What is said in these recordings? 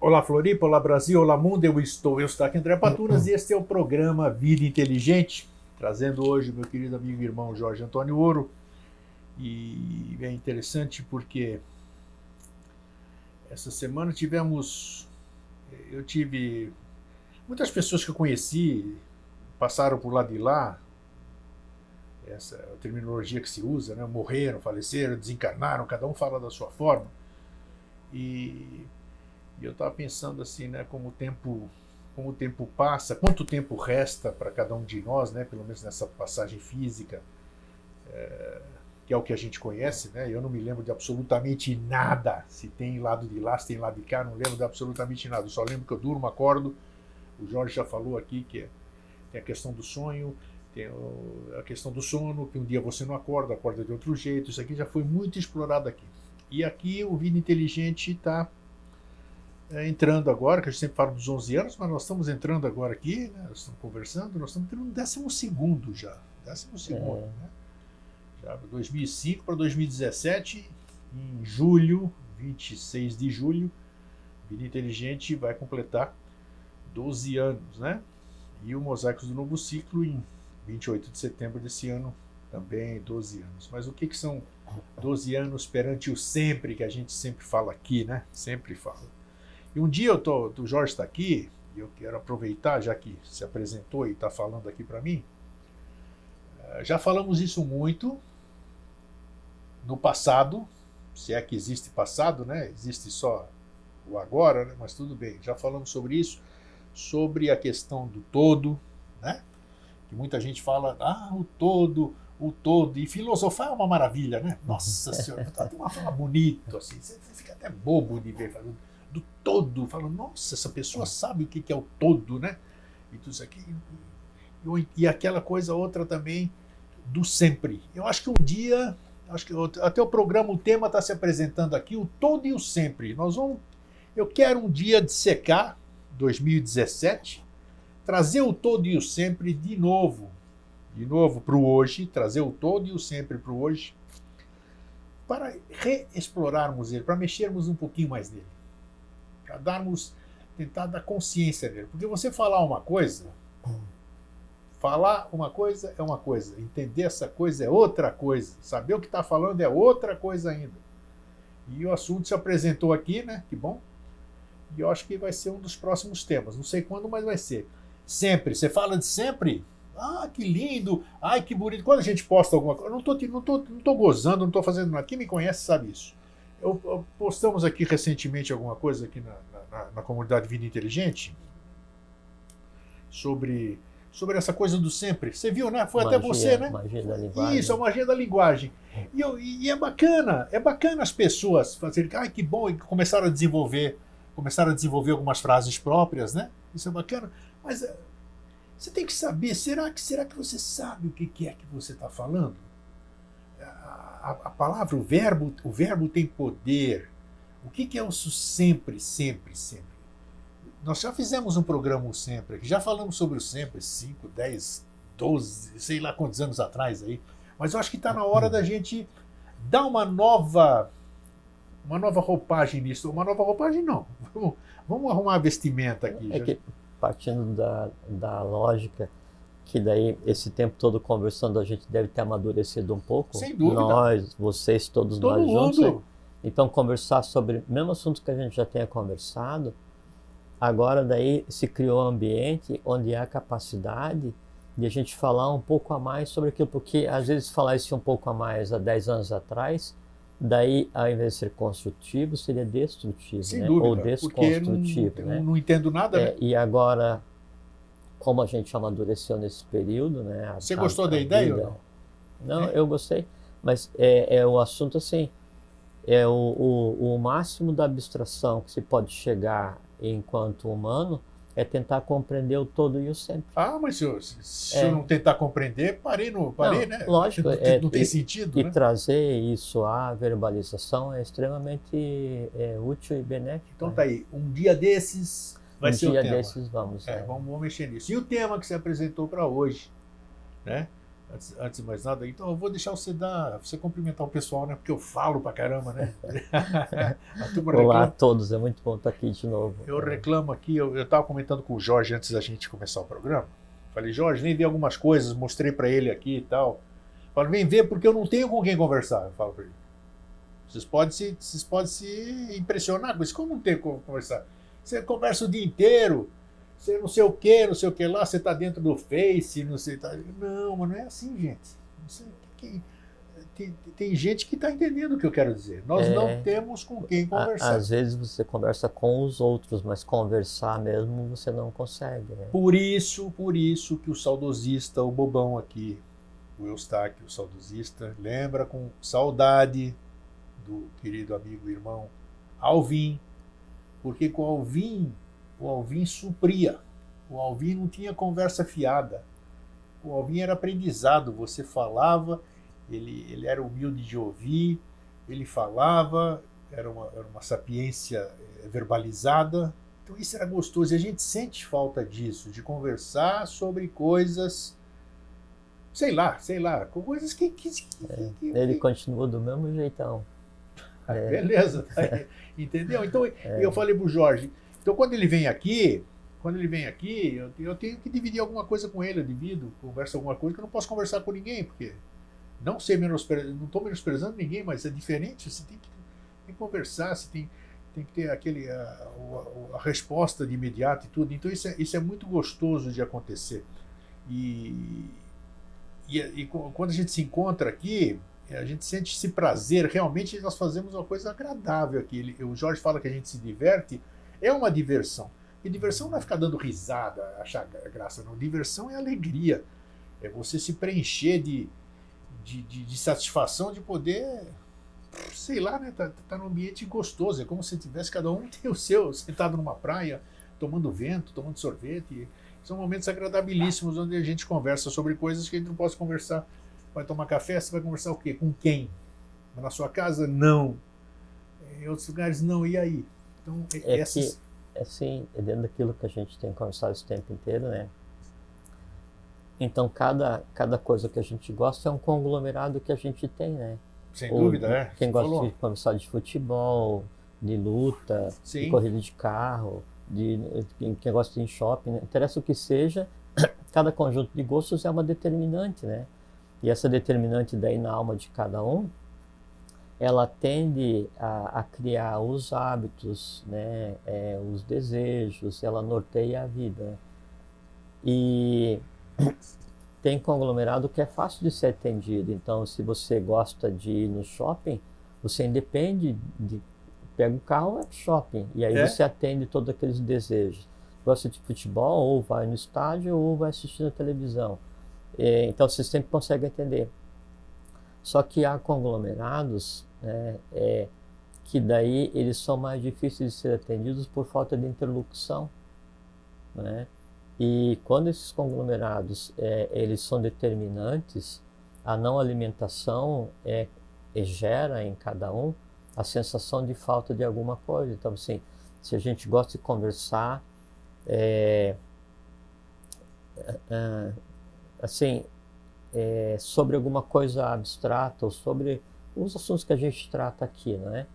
Olá Floripa, olá Brasil, olá mundo, eu estou aqui André Patunas e este é o programa Vida Inteligente, trazendo hoje meu querido amigo e irmão Jorge Antônio Ouro. E é interessante porque essa semana eu tive muitas pessoas que eu conheci, passaram por lá de lá, essa terminologia que se usa, né? Morreram, faleceram, desencarnaram, cada um fala da sua forma. E eu estava pensando assim, né, como o tempo passa, quanto tempo resta para cada um de nós, né, pelo menos nessa passagem física, que é o que a gente conhece, né? Eu não me lembro de absolutamente nada, se tem lado de lá, se tem lado de cá, não lembro de absolutamente nada. Eu só lembro que eu durmo, acordo. O Jorge já falou aqui que tem a questão do sonho, tem a questão do sono, que um dia você não acorda de outro jeito. Isso aqui já foi muito explorado aqui. E aqui o Vida Inteligente está entrando agora, que a gente sempre fala dos 11 anos, mas nós estamos entrando agora aqui, né? Nós estamos conversando, nós estamos entrando no 12º já. 12º, né? Já 2005 para 2017, em julho, 26 de julho, Vida Inteligente vai completar 12 anos, né? E o Mosaicos do Novo Ciclo em 28 de setembro desse ano, também 12 anos. Mas o que são 12 anos perante o sempre, que a gente sempre fala aqui, né? Sempre fala. E um dia o Jorge está aqui, e eu quero aproveitar, já que se apresentou e está falando aqui para mim. Já falamos isso muito no passado, se é que existe passado, né? Existe só o agora, né? Mas tudo bem. Já falamos sobre isso, sobre a questão do todo, né? Que muita gente fala, o todo, e filosofar é uma maravilha, né? Nossa Senhora, tem uma fala bonita, assim, você fica até bobo de ver falando do todo, falando, nossa, essa pessoa sabe o que é o todo, né? E tudo isso aqui. E aquela coisa outra também do sempre. Eu acho que um dia, até o programa, o tema está se apresentando aqui, o todo e o sempre. Eu quero um dia dissecar, 2017, trazer o todo e o sempre de novo para o hoje, trazer o todo e o sempre para o hoje, para reexplorarmos ele, para mexermos um pouquinho mais nele, para tentar dar consciência dele. Porque você falar uma coisa é uma coisa, entender essa coisa é outra coisa, saber o que está falando é outra coisa ainda. E o assunto se apresentou aqui, né? Que bom. E eu acho que vai ser um dos próximos temas. Não sei quando, mas vai ser. Sempre. Você fala de sempre? Que lindo. Ai, que bonito. Quando a gente posta alguma coisa, não tô gozando, não estou fazendo nada. Quem me conhece sabe isso. Postamos aqui recentemente alguma coisa aqui na comunidade Vida Inteligente sobre essa coisa do sempre. Você viu, né? Foi magia, até você, né? Magia da linguagem. Isso, a magia da linguagem. E é bacana as pessoas fazerem, que bom, e começaram a desenvolver algumas frases próprias, né? Isso é bacana. Mas você tem que saber, será que você sabe o que é que você está falando? A palavra, o verbo tem poder. O que é o sempre, sempre, sempre? Nós já fizemos um programa sempre, já falamos sobre o sempre, 5, 10, 12, sei lá quantos anos atrás aí. Mas eu acho que está na hora da gente dar uma nova roupagem nisso. Uma nova roupagem não. Vamos arrumar a vestimenta aqui. Que, partindo da lógica que daí esse tempo todo conversando a gente deve ter amadurecido um pouco. Sem dúvida. Nós, vocês, todos todo nós mundo juntos. Então conversar sobre o mesmo assunto que a gente já tenha conversado. Agora daí se criou um ambiente onde há capacidade de a gente falar um pouco a mais sobre aquilo, porque às vezes falar isso um pouco a mais há 10 anos atrás, daí ao invés de ser construtivo, seria destrutivo, sem né? dúvida, Ou desconstrutivo. Porque né? não entendo nada, né? E agora, como a gente amadureceu nesse período, né? Você gostou da ideia ou não? Não, eu gostei, mas o assunto assim, é o máximo da abstração que se pode chegar enquanto humano é tentar compreender o todo e o sempre. Mas se eu não tentar compreender, parei, né? Lógico. Não tem sentido, e né? trazer isso à verbalização é extremamente útil e benéfico. Então tá aí, um dia desses vai ser o tema. Um dia desses vamos. Vamos mexer nisso. E o tema que se apresentou para hoje, né? Antes de mais nada, então eu vou deixar você cumprimentar o pessoal, né? Porque eu falo pra caramba, né? A turma Olá a reclama. todos, é muito bom estar aqui de novo. Eu reclamo aqui, eu estava comentando com o Jorge antes da gente começar o programa. Falei, Jorge, vem ver algumas coisas, mostrei para ele aqui e tal. Falei, vem ver porque eu não tenho com quem conversar. Eu falo para ele. Vocês podem se impressionar com isso, como não tem como conversar? Você conversa o dia inteiro, você não sei o que lá, você está dentro do Face, não sei. Tá... Não, mas não é assim, gente. Não sei, tem gente que está entendendo o que eu quero dizer. Nós não temos com quem conversar. Às vezes você conversa com os outros, mas conversar mesmo você não consegue, né? Por isso que o saudosista, o bobão aqui, o Eustáquio, o saudosista, lembra com saudade do querido amigo e irmão Alvin, porque com o Alvin supria. O Alvin não tinha conversa fiada. O Alvin era aprendizado. Você falava, ele era humilde de ouvir, ele falava, era uma sapiência verbalizada. Então isso era gostoso. E a gente sente falta disso, de conversar sobre coisas, sei lá, com coisas que Ele continua do mesmo jeitão. beleza, entendeu? Então eu falei pro Jorge, então quando ele vem aqui, eu tenho que dividir alguma coisa com ele, eu divido, converso alguma coisa que eu não posso conversar com ninguém, porque não não estou menosprezando ninguém, mas é diferente, você tem que conversar, você tem que ter a resposta de imediato e tudo, então isso é muito gostoso de acontecer. E quando a gente se encontra aqui, a gente sente esse prazer, realmente nós fazemos uma coisa agradável aqui. O Jorge fala que a gente se diverte, é uma diversão. E diversão não é ficar dando risada, achar graça, não. Diversão é alegria, é você se preencher de satisfação de poder, sei lá, né, tá num ambiente gostoso, é como se tivesse, cada um tem o seu, sentado numa praia, tomando vento, tomando sorvete. São momentos agradabilíssimos onde a gente conversa sobre coisas que a gente não pode conversar. Vai tomar café, você vai conversar o quê? Com quem? Na sua casa? Não. Em outros lugares? Não. E aí? Então, essas... Assim, é dentro daquilo que a gente tem conversado esse tempo inteiro, né? Então, cada coisa que a gente gosta é um conglomerado que a gente tem, né? Sem dúvida, é. Quem gosta de conversar de futebol, de luta, de corrida de carro, quem gosta de ir em shopping, né? Interessa o que seja, cada conjunto de gostos é uma determinante, né? E essa determinante daí na alma de cada um, ela tende a criar os hábitos, né? Os desejos, ela norteia a vida. E tem conglomerado que é fácil de ser atendido. Então, se você gosta de ir no shopping, você independe de... Pega o carro e vai para o shopping. E aí você atende todos aqueles desejos. Gosta de futebol, ou vai no estádio, ou vai assistir na televisão. Então, você sempre consegue atender. Só que há conglomerados, né, que daí eles são mais difíceis de ser atendidos por falta de interlocução, né? E quando esses conglomerados eles são determinantes, a não alimentação gera em cada um a sensação de falta de alguma coisa. Então, assim, se a gente gosta de conversar, sobre alguma coisa abstrata ou sobre os assuntos que a gente trata aqui, né?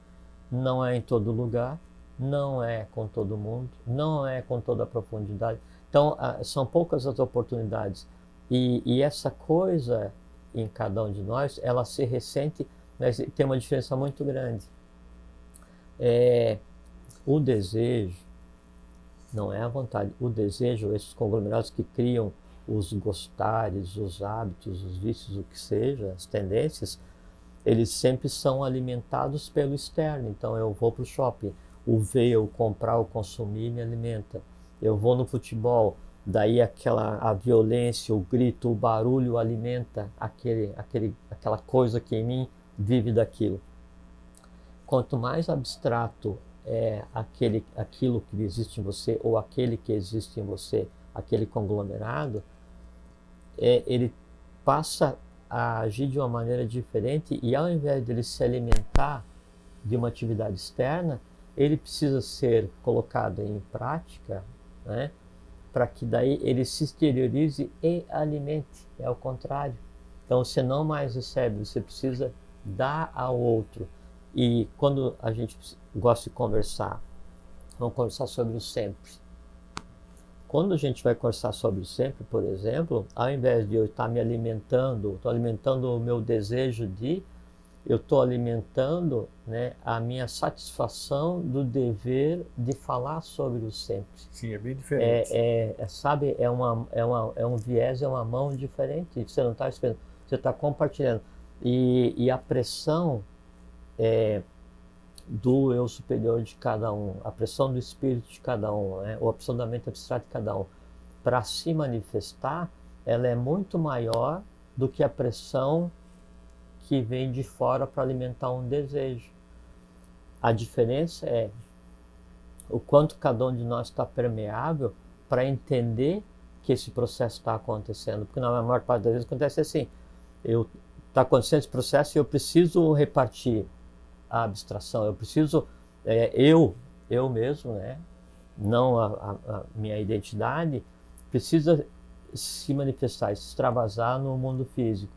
Não é em todo lugar, não é com todo mundo, não é com toda a profundidade. Então, são poucas as oportunidades. E essa coisa em cada um de nós, ela se ressente, mas tem uma diferença muito grande. O desejo, não é a vontade, o desejo, esses conglomerados que criam os gostares, os hábitos, os vícios, o que seja, as tendências, eles sempre são alimentados pelo externo. Então eu vou para o shopping, o ver, o comprar, o consumir me alimenta. Eu vou no futebol, daí a violência, o grito, o barulho alimenta aquela coisa que em mim vive daquilo. Quanto mais abstrato é aquilo que existe em você, ou aquele que existe em você, aquele conglomerado, ele passa a agir de uma maneira diferente, e ao invés de ele se alimentar de uma atividade externa, ele precisa ser colocado em prática, né, para que daí ele se exteriorize e alimente. É o contrário. Então você não mais recebe, você precisa dar ao outro. E quando a gente gosta de conversar, vamos conversar sobre o sempre. Quando a gente vai conversar sobre o sempre, por exemplo, ao invés de eu estar me alimentando, estou alimentando o meu desejo de, eu estou alimentando, né, a minha satisfação do dever de falar sobre o sempre. Sim, é bem diferente. Sabe, é um viés, é uma mão diferente. Você não está esperando, você está compartilhando. E a pressão do eu superior de cada um, a pressão do espírito de cada um, né, ou a pressão da mente abstrata de cada um, para se manifestar, ela é muito maior do que a pressão que vem de fora para alimentar um desejo. A diferença é o quanto cada um de nós está permeável para entender que esse processo está acontecendo. Porque na maior parte das vezes acontece assim, está acontecendo esse processo e eu preciso repartir a abstração, eu preciso, eu mesmo, né, não a minha identidade, precisa se manifestar, se extravasar no mundo físico.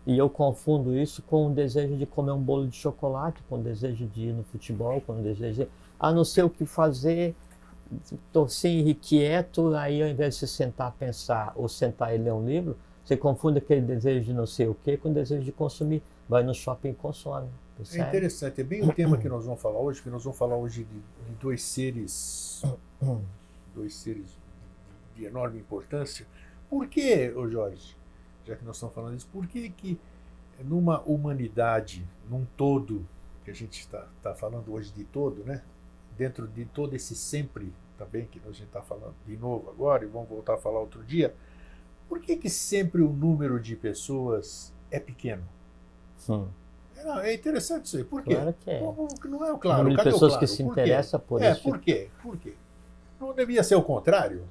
E eu confundo isso com o desejo de comer um bolo de chocolate, com o desejo de ir no futebol, com o desejo de... não sei o que fazer, estou assim, irrequieto, aí ao invés de você sentar a pensar, ou sentar e ler um livro, você confunde aquele desejo de não sei o que com o desejo de consumir. Vai no shopping e consome. É interessante, é bem o tema que nós vamos falar hoje, que nós vamos falar hoje de dois seres de enorme importância. Por que, ô Jorge, já que nós estamos falando disso, por que numa humanidade, num todo, que a gente está falando hoje de todo, né? Dentro de todo esse sempre também, que a gente está falando de novo agora, e vamos voltar a falar outro dia, por que sempre o número de pessoas é pequeno? É interessante isso aí. Por quê? Claro que é. Não é o claro. O número de Cadê pessoas o claro? que se interessam por isso. Por quê? Por quê? Não devia ser o contrário?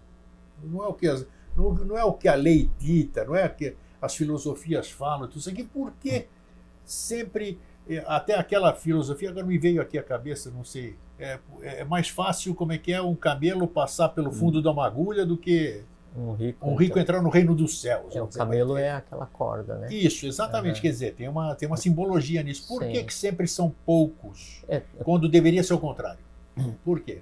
Não é o que a lei dita, não é o que as filosofias falam, tudo isso aqui. Por que sempre, até aquela filosofia, agora me veio aqui à cabeça, não sei, é mais fácil, como é que é, um camelo passar pelo fundo de uma agulha do que um rico entrar no reino dos céus. O camelo é aquela corda, né? Isso, exatamente. Quer dizer, tem uma simbologia nisso. Por que sempre são poucos, quando deveria ser o contrário? Por quê?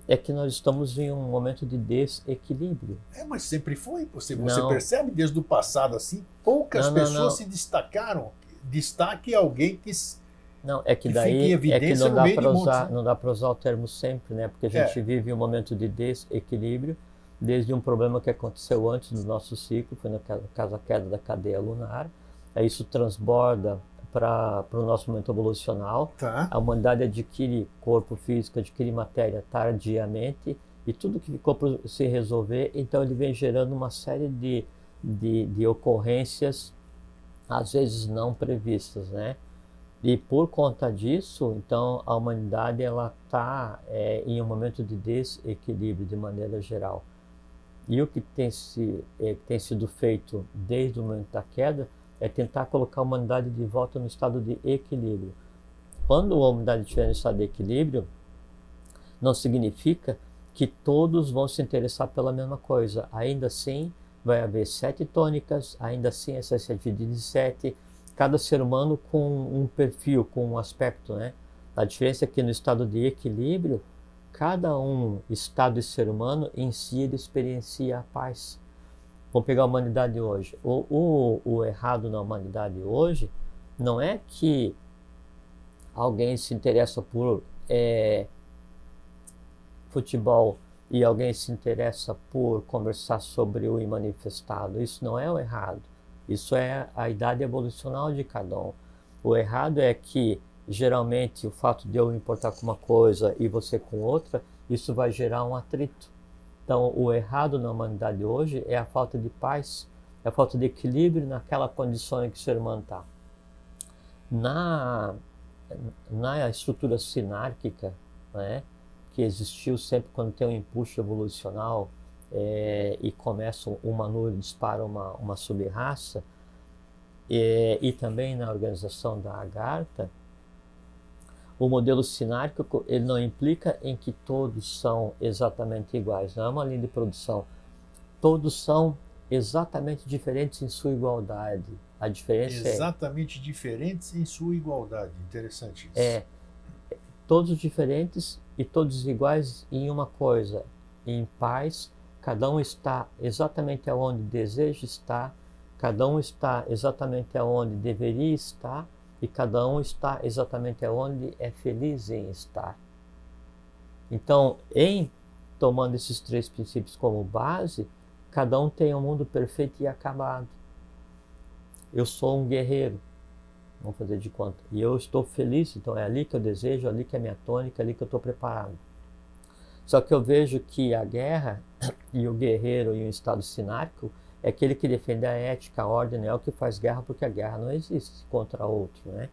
É que nós estamos em um momento de desequilíbrio. Mas sempre foi. Você percebe desde o passado assim, poucas pessoas se destacaram. Destaque alguém que... Não, é que daí não dá para usar o termo sempre, né? Porque a gente vive um momento de desequilíbrio, desde um problema que aconteceu antes do nosso ciclo, foi no caso a queda da cadeia lunar. Aí isso transborda para o nosso momento evolucional. A humanidade adquire corpo físico, adquire matéria tardiamente, e tudo que ficou por se resolver, então ele vem gerando uma série de ocorrências, às vezes não previstas, né? E por conta disso, então, a humanidade está em um momento de desequilíbrio de maneira geral. E o que tem sido feito desde o momento da queda é tentar colocar a humanidade de volta no estado de equilíbrio. Quando a humanidade estiver no estado de equilíbrio, não significa que todos vão se interessar pela mesma coisa. Ainda assim, vai haver 7 tônicas, ainda assim essa se divide em 7, cada ser humano com um perfil, com um aspecto, né? A diferença é que no estado de equilíbrio, cada um estado de ser humano em si ele experiencia a paz. Vamos pegar a humanidade hoje. O errado na humanidade hoje não é que alguém se interessa por futebol e alguém se interessa por conversar sobre o imanifestado. Isso não é o errado. Isso é a idade evolucional de cada um. O errado é que, geralmente, o fato de eu me importar com uma coisa e você com outra, isso vai gerar um atrito. Então, o errado na humanidade hoje é a falta de paz, é a falta de equilíbrio naquela condição em que o ser humano está. Na estrutura sinárquica, né, que existiu sempre quando tem um impulso evolucional, e começa uma nuvem, dispara uma sub-raça, e também na organização da Agartha, o modelo sinárquico ele não implica em que todos são exatamente iguais, não é uma linha de produção. Todos são exatamente diferentes em sua igualdade. A diferença Exatamente diferentes em sua igualdade. Interessante isso. é todos diferentes e todos iguais em uma coisa, em paz, cada um está exatamente aonde deseja estar, cada um está exatamente aonde deveria estar e cada um está exatamente aonde é feliz em estar. Então, em tomando esses três princípios como base, cada um tem um mundo perfeito e acabado. Eu sou um guerreiro, vamos fazer de conta, e eu estou feliz, então é ali que eu desejo, ali que é minha tônica, ali que eu estou preparado. Só que eu vejo que a guerra e o guerreiro em um estado sinárquico é aquele que defende a ética, a ordem, é o que faz guerra, porque a guerra não existe contra outro, né?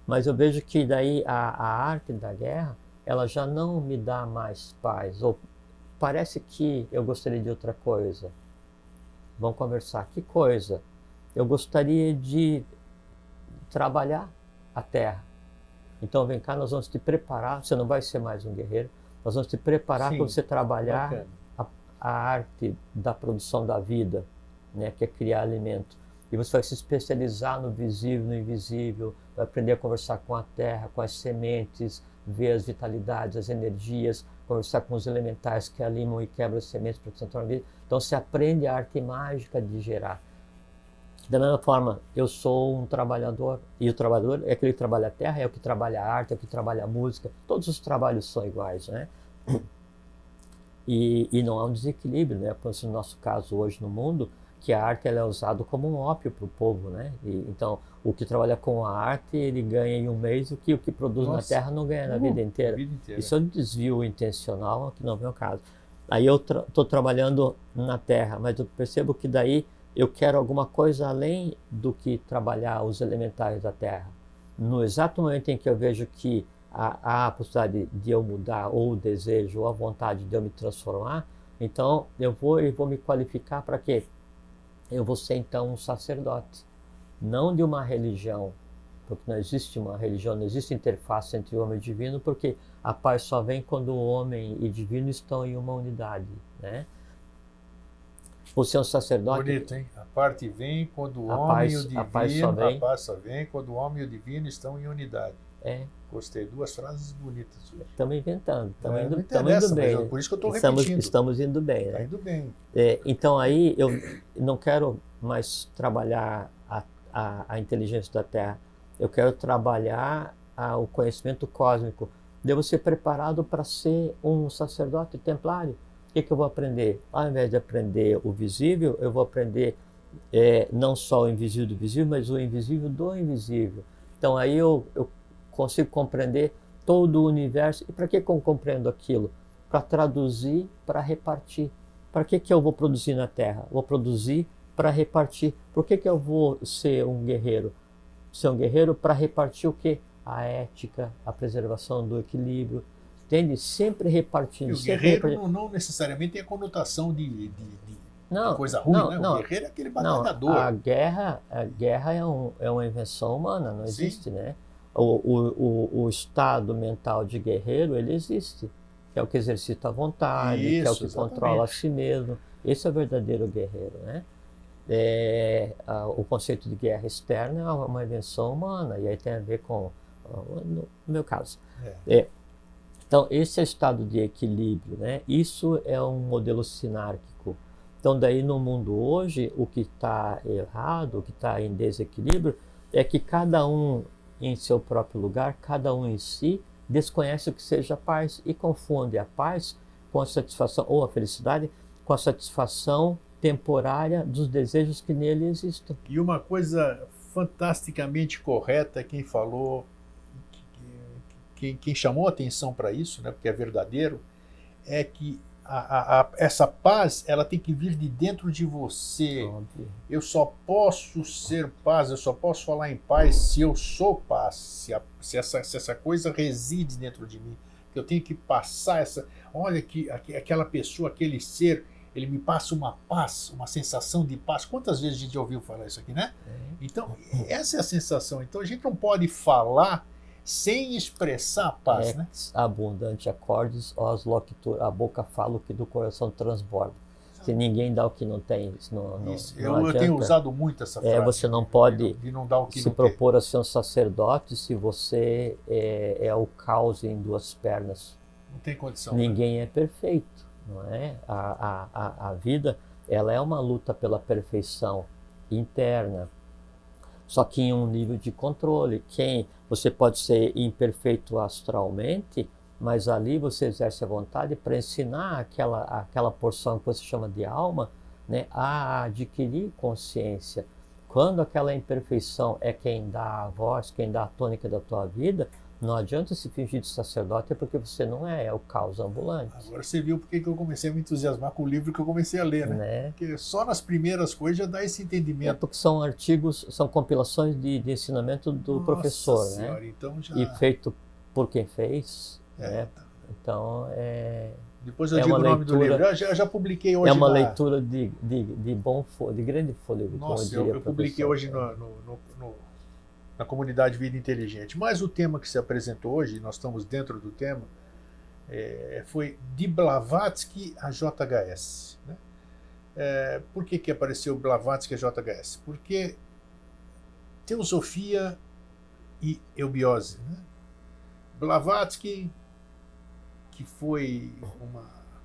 Mas eu vejo que daí a arte da guerra, ela já não me dá mais paz, ou parece que eu gostaria de outra coisa. Vamos conversar. Que coisa? Eu gostaria de trabalhar a terra. Então vem cá, nós vamos te preparar, você não vai ser mais um guerreiro, nós vamos te preparar para você trabalhar a arte da produção da vida, né, que é criar alimento. E você vai se especializar no visível, no invisível, vai aprender a conversar com a terra, com as sementes, ver as vitalidades, as energias, conversar com os elementais que alimam e quebram as sementes para que se tornem vida. Então você aprende a arte mágica de gerar. Da mesma forma, eu sou um trabalhador, e o trabalhador é aquele que trabalha a terra, é o que trabalha a arte, é o que trabalha a música, todos os trabalhos são iguais, né? E não há um desequilíbrio, né? Por exemplo, no nosso caso hoje no mundo, que a arte ela é usada como um ópio para o povo, né? Então, o que trabalha com a arte, ele ganha em um mês o que produz na terra não ganha na vida inteira. Isso é um desvio intencional, que não é o meu caso. Aí eu estou trabalhando na terra, mas eu percebo que daí eu quero alguma coisa além do que trabalhar os elementais da terra. No exato momento em que eu vejo que há a possibilidade de eu mudar, ou o desejo, ou a vontade de eu me transformar, então eu vou me qualificar para quê? Eu vou ser então um sacerdote, não de uma religião, porque não existe uma religião, não existe interface entre homem e divino, porque a paz só vem quando o homem e divino estão em uma unidade, né? Você é um sacerdote. Bonito, hein? A parte vem quando o homem e o divino. A paz só vem quando o homem e o divino estão em unidade. Gostei, duas frases bonitas hoje. Estamos inventando, estamos indo bem. Por isso que eu estou repetindo. Estamos indo bem, né? Está indo bem. Então aí eu não quero mais trabalhar a inteligência da Terra. Eu quero trabalhar o conhecimento cósmico. Devo ser preparado para ser um sacerdote templário. O que eu vou aprender? Ao invés de aprender o visível, eu vou aprender não só o invisível do visível, mas o invisível do invisível. Então aí eu consigo compreender todo o universo. E para que eu compreendo aquilo? Para traduzir, para repartir. Para que eu vou produzir na Terra? Vou produzir para repartir. Por que eu vou ser um guerreiro? Ser um guerreiro para repartir o quê? A ética, a preservação do equilíbrio. Entende? Sempre repartindo. E o guerreiro não necessariamente tem a conotação de coisa ruim, né? O guerreiro é aquele batalhador. A guerra é uma invenção humana, não existe, né? O estado mental de guerreiro, ele existe. Que é o que exercita a vontade, que é o que controla a si mesmo. Esse é o verdadeiro guerreiro, né? O conceito de guerra externa é uma invenção humana, e aí tem a ver com, no meu caso. Então, esse é o estado de equilíbrio, né? Isso é um modelo sinárquico. Então, daí no mundo hoje, o que está errado, o que está em desequilíbrio, é que cada um em seu próprio lugar, cada um em si, desconhece o que seja paz e confunde a paz com a satisfação, ou a felicidade, com a satisfação temporária dos desejos que nele existem. E uma coisa fantasticamente correta, quem falou, quem chamou atenção para isso, né, porque é verdadeiro, é que essa paz ela tem que vir de dentro de você. Óbvio. Eu só posso ser paz, eu só posso falar em paz se eu sou paz, se essa coisa reside dentro de mim. Eu tenho que passar essa... Olha que aquela pessoa, aquele ser, ele me passa uma paz, uma sensação de paz. Quantas vezes a gente já ouviu falar isso aqui, né? Então, essa é a sensação. Então, a gente não pode falar sem expressar a paz, né? Abundante acordes, os loquitur, a boca fala o que do coração transborda. Se ninguém dá o que não tem, não Eu adianta. tenho usado muito essa frase. Você não pode de não dar o que se não propor a ser um sacerdote se você é o caos em duas pernas. Não tem condição. Ninguém é perfeito, não é? A vida, ela é uma luta pela perfeição interna, só que em um nível de controle. Você pode ser imperfeito astralmente, mas ali você exerce a vontade para ensinar aquela porção que você chama de alma, né, a adquirir consciência. Quando aquela imperfeição é quem dá a voz, quem dá a tônica da tua vida, não adianta se fingir de sacerdote, porque você não é o caos ambulante. Agora você viu porque que eu comecei a me entusiasmar com o livro que eu comecei a ler, né? Porque só nas primeiras coisas já dá esse entendimento. Porque são artigos, são compilações de ensinamento do professor, senhora, né? Então já... E feito por quem fez, né? Então Depois eu digo o nome do livro. Eu já publiquei hoje. É uma leitura de grande fôlego. Nossa, eu publiquei hoje na comunidade Vida Inteligente. Mas o tema que se apresentou hoje, nós estamos dentro do tema, foi de Blavatsky a JHS. Né? Por que apareceu Blavatsky a JHS? Porque teosofia e eubiose. Né? Blavatsky, que foi uma...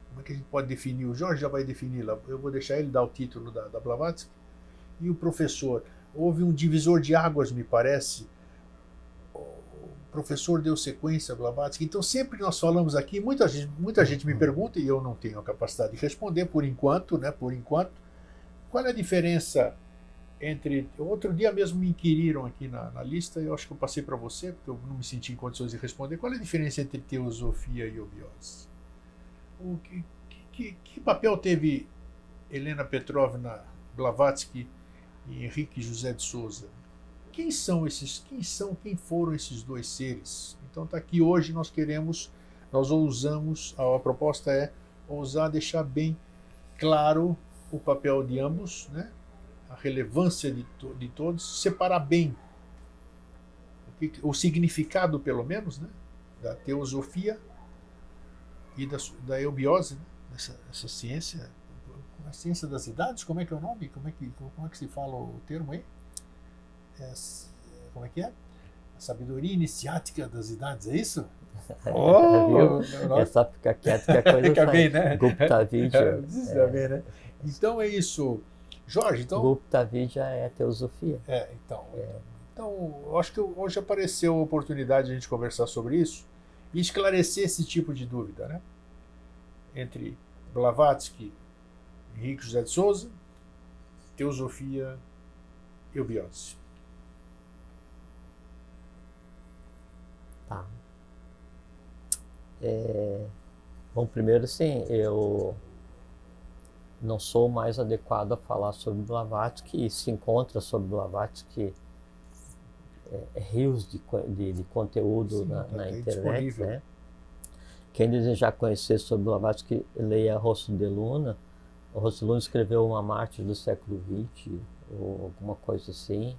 Como é que a gente pode definir? O Jorge já vai definir lá. Eu vou deixar ele dar o título da Blavatsky. E o professor. Houve um divisor de águas, me parece. O professor deu sequência a Blavatsky. Então, sempre que nós falamos aqui, muita gente me pergunta, e eu não tenho a capacidade de responder por enquanto, né? Por enquanto, qual é a diferença entre... Outro dia mesmo me inquiriram aqui na lista, eu acho que eu passei para você, porque eu não me senti em condições de responder. Qual é a diferença entre teosofia e eubiose? Que papel teve Helena Petrovna Blavatsky e Henrique José de Souza? Quem foram esses dois seres? Então está aqui hoje, nós ousamos, a proposta é ousar deixar bem claro o papel de ambos, né? A relevância de todos, separar bem o significado, pelo menos, né? Da teosofia e da eubiose, né? Essa ciência, a ciência das idades, como é que é o nome? Como é que se fala o termo aí? Como é que é? A sabedoria iniciática das idades, é isso? É só ficar quieto que a coisa fica bem, né? Gupta Vidya. Bem, né? Então é isso. Jorge, então... Gupta Vidya é teosofia. Então, eu acho que hoje apareceu a oportunidade de a gente conversar sobre isso e esclarecer esse tipo de dúvida, né? Entre Blavatsky, Henrique José de Souza, teosofia e eubiose. Tá. Bom, primeiro, sim, eu não sou mais adequado a falar sobre Blavatsky, e se encontra sobre Blavatsky rios de conteúdo na internet, né? Quem desejar conhecer sobre Blavatsky, leia Rosso de Luna. O Rosso de Luna escreveu Uma Mártir do século XX, ou alguma coisa assim.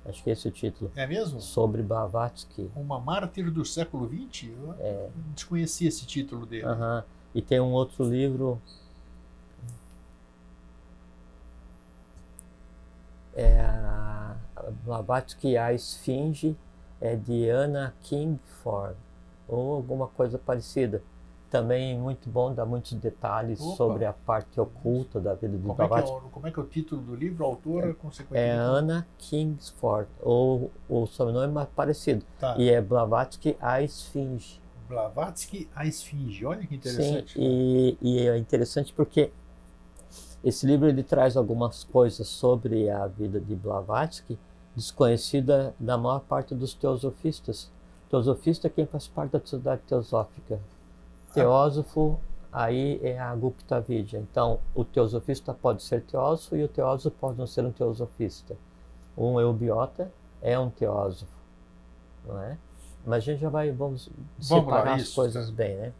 Acho que esse é o título. É mesmo? Sobre Blavatsky. Uma Mártir do século XX? Eu desconhecia esse título dele. E tem um outro livro... a Blavatsky, a Esfinge, de Anna Kingford, ou alguma coisa parecida. Também muito bom, dá muitos detalhes sobre a parte oculta da vida de Blavatsky. Como é que é o título do livro? A autora, consequentemente? Anna Kingsford, ou o sobrenome mais parecido. Tá. E é Blavatsky, a Esfinge. Blavatsky, a Esfinge. Olha que interessante. Sim, e é interessante porque esse livro ele traz algumas coisas sobre a vida de Blavatsky desconhecida da maior parte dos teosofistas. Teosofista é quem faz parte da sociedade teosófica. Teósofo, aí é a Gupta Vidya. Então, o teosofista pode ser teósofo e o teósofo pode não ser um teosofista. Um eubiota é um teósofo, não é? Mas a gente já vamos separar as coisas bem, né?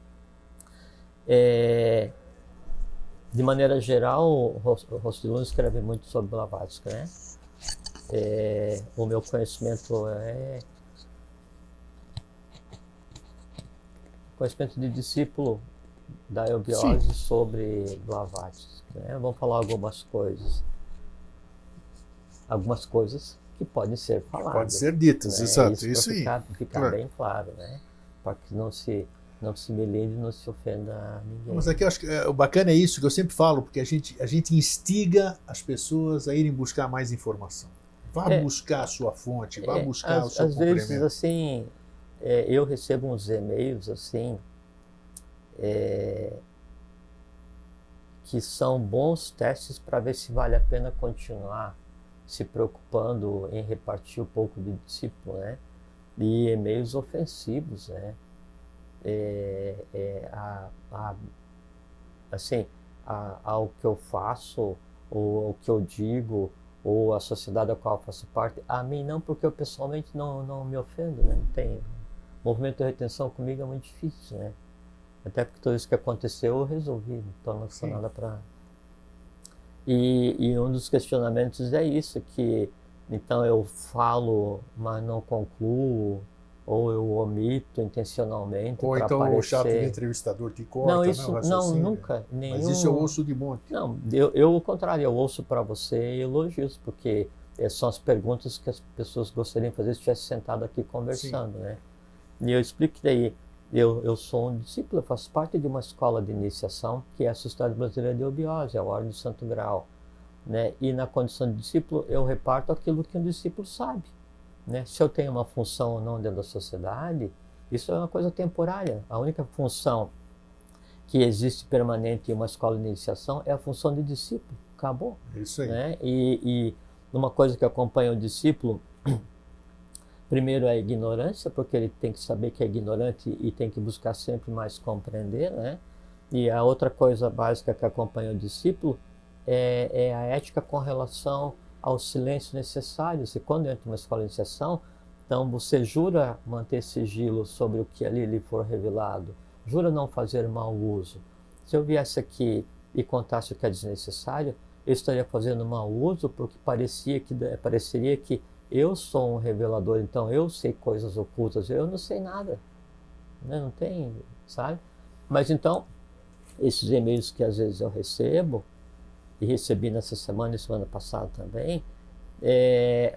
De maneira geral, o Rosso de Luna escreve muito sobre Blavatsky, né? O meu conhecimento é conhecimento de discípulo da eubiose sobre Blavatsky, né? Vamos falar algumas coisas que podem ser faladas. Pode ser ditas, né? exato, isso aí. Ficar Claro. bem claro, né? Para que não se melindre, não se ofenda ninguém. Mas aqui eu acho que o bacana é isso que eu sempre falo, porque a gente instiga as pessoas a irem buscar mais informação. Vá buscar a sua fonte, vá buscar o seu às vezes, complemento. assim, eu recebo uns e-mails, assim, que são bons testes para ver se vale a pena continuar se preocupando em repartir um pouco de discípulo, né? E e-mails ofensivos, né? Assim, ao que eu faço, ou ao que eu digo, ou a sociedade a qual eu faço parte, a mim não, porque eu pessoalmente não me ofendo, né? Não tem. Movimento de retenção comigo é muito difícil, né? Até porque tudo isso que aconteceu eu resolvi, então não foi nada para. E um dos questionamentos é isso, que então eu falo, mas não concluo, ou eu omito intencionalmente Ou para então aparecer. o chato de entrevistador te corta, Não, né, isso o não, raciocínio. nunca. Nenhum... Mas isso eu ouço de monte. Não, eu ao contrário, eu ouço para você elogios, porque são as perguntas que as pessoas gostariam de fazer se estivesse sentado aqui conversando, né? E eu explico que daí eu sou um discípulo, eu faço parte de uma escola de iniciação que é a Sociedade Brasileira de Eubiose, a Ordem do Santo Grau, né? E na condição de discípulo eu reparto aquilo que um discípulo sabe, né? Se eu tenho uma função ou não dentro da sociedade, isso é uma coisa temporária. A única função que existe permanente em uma escola de iniciação é a função de discípulo. Acabou. Isso aí. Né? E uma coisa que acompanha o discípulo, primeiro é a ignorância, porque ele tem que saber que é ignorante e tem que buscar sempre mais compreender, né? E a outra coisa básica que acompanha o discípulo é a ética com relação ao silêncio necessário. Se quando entra uma escola de iniciação, então você jura manter sigilo sobre o que ali lhe for revelado, jura não fazer mau uso. Se eu viesse aqui e contasse o que é desnecessário, eu estaria fazendo mau uso, porque pareceria que eu sou um revelador, então eu sei coisas ocultas, eu não sei nada, né? Não tem, sabe? Mas então, esses e-mails que às vezes eu recebo, e recebi nessa semana e semana passada também,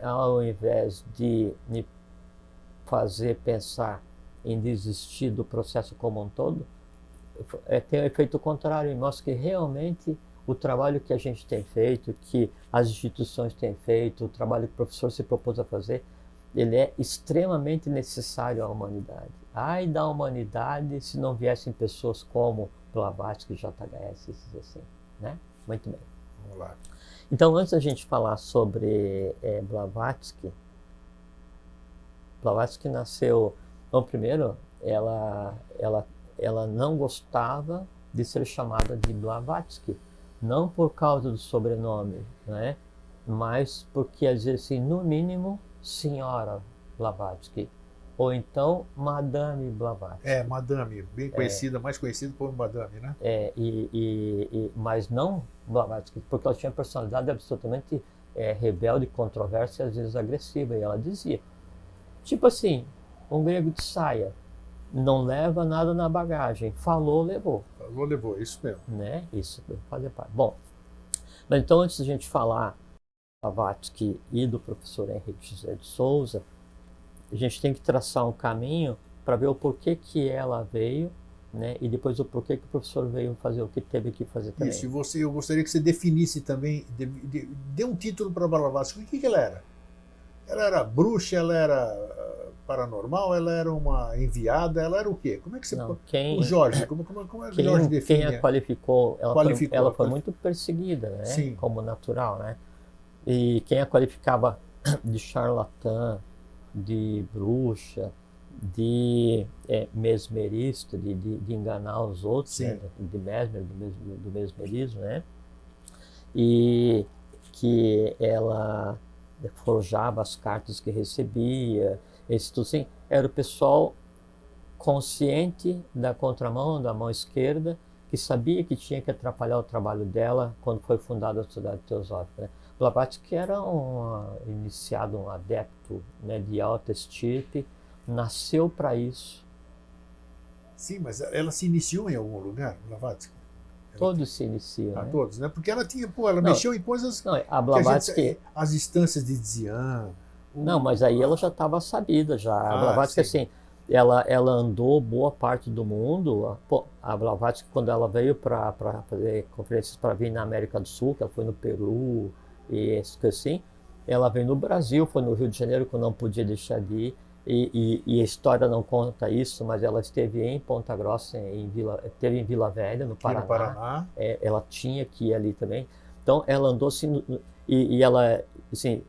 ao invés de me fazer pensar em desistir do processo como um todo, tem um efeito contrário, e mostra que realmente o trabalho que a gente tem feito, que as instituições têm feito, o trabalho que o professor se propôs a fazer, ele é extremamente necessário à humanidade. Ai da humanidade se não viessem pessoas como Blavatsky, JHS, esses assim, né? Muito bem. Vamos lá. Então, antes da gente falar sobre Blavatsky nasceu... Bom, primeiro, ela não gostava de ser chamada de Blavatsky, não por causa do sobrenome, né? Mas porque, às vezes, assim, no mínimo, senhora Blavatsky, ou então Madame Blavatsky. Madame, bem conhecida, mais conhecida por Madame, né? Mas não Blavatsky, porque ela tinha personalidade absolutamente rebelde, controversa e às vezes agressiva, e ela dizia, tipo assim, um grego de saia, não leva nada na bagagem. Falou, levou. Falou, levou, isso mesmo. Né? Isso fazia parte. Bom, mas então antes da gente falar do Blavatsky e do professor Henrique José de Souza, a gente tem que traçar um caminho para ver o porquê que ela veio, né? E depois o porquê que o professor veio fazer o que teve que fazer também. Isso, e eu gostaria que você definisse também, dê um título para Blavatsky. O que ela era? Ela era bruxa, ela era paranormal, ela era uma enviada, ela era o quê? Como é que você... Não, o Jorge, como é que o Jorge define? Quem a qualificou, ela foi muito perseguida, né? Sim. Como natural, né? E quem a qualificava de charlatã, de bruxa, de mesmerista, de enganar os outros, né? De mesmer, do mesmerismo, né? E que ela forjava as cartas que recebia, esse tudo assim, era o pessoal consciente da contramão, da mão esquerda, que sabia que tinha que atrapalhar o trabalho dela quando foi fundada a Sociedade Teosófica, né? Blavatsky era iniciado, um adepto, né, de alta estirpe, nasceu para isso, Sim, mas ela se iniciou em algum lugar, Blavatsky? Todos se iniciam, né? Todos, né? Porque ela tinha, pô, ela Não, mexeu em coisas não, a que a gente, Blavatsky, as instâncias de Xi'an, não, mas aí ela já estava sabida já. A Blavatsky, sim. assim, ela andou boa parte do mundo. Pô, a Blavatsky, quando ela veio para fazer conferências para vir na América do Sul, que ela foi no Peru e essas coisas assim, ela veio no Brasil, foi no Rio de Janeiro, que eu não podia deixar de ir. E a história não conta isso, mas ela esteve em Ponta Grossa, esteve em Vila Velha, no Aqui no Paraná. Paraná. Ela tinha que ir ali também. Então, ela andou assim, e ela assim,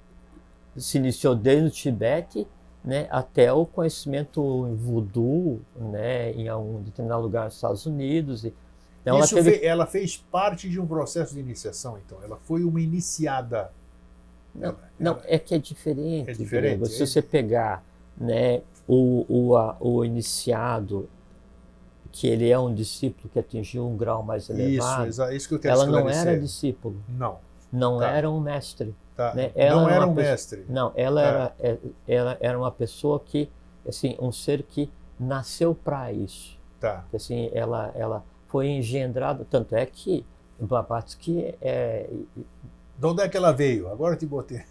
se iniciou desde o Tibete, né, até o conhecimento em voodoo, né, em um determinado lugar nos Estados Unidos. Então, Ela fez parte de um processo de iniciação, então. Ela foi uma iniciada. Não, é que é diferente. É diferente. Diego. Se você pegar, né, o iniciado, que ele é um discípulo que atingiu um grau mais elevado, isso que eu quero ela esclarecer. não era discípulo. Não Tá. era um mestre. Tá. Né? Não era um mestre. Não, ela era uma pessoa que, assim, um ser que nasceu para isso. Tá. Que, assim, ela foi engendrada, tanto é que Blavatsky De onde é que ela veio? Agora eu te botei.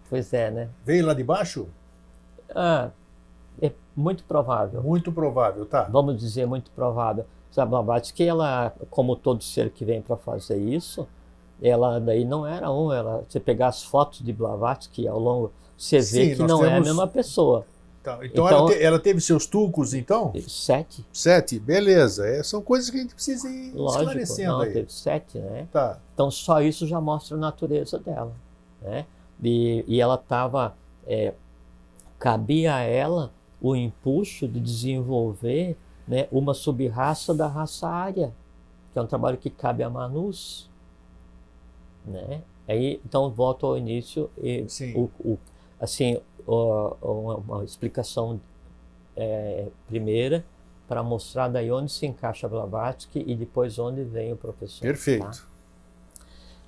Pois é, né? Veio lá de baixo? É muito provável. Muito provável, tá. Vamos dizer muito provável. A Blavatsky, ela, como todo ser que vem para fazer isso, ela daí não era você pegar as fotos de Blavatsky ao longo, você vê que não é a mesma pessoa. Tá. Então ela teve seus tulcos, então? 7. 7, beleza. São coisas que a gente precisa ir esclarecendo. Não, aí. teve 7, né? Tá. Então só isso já mostra a natureza dela, né? E ela estava, cabia a ela o impulso de desenvolver, né, uma sub-raça da raça ária, que é um trabalho que cabe a Manus, né? Aí, então volto ao início e uma explicação primeira para mostrar daí onde se encaixa Blavatsky e depois onde vem o professor. Perfeito. Tá?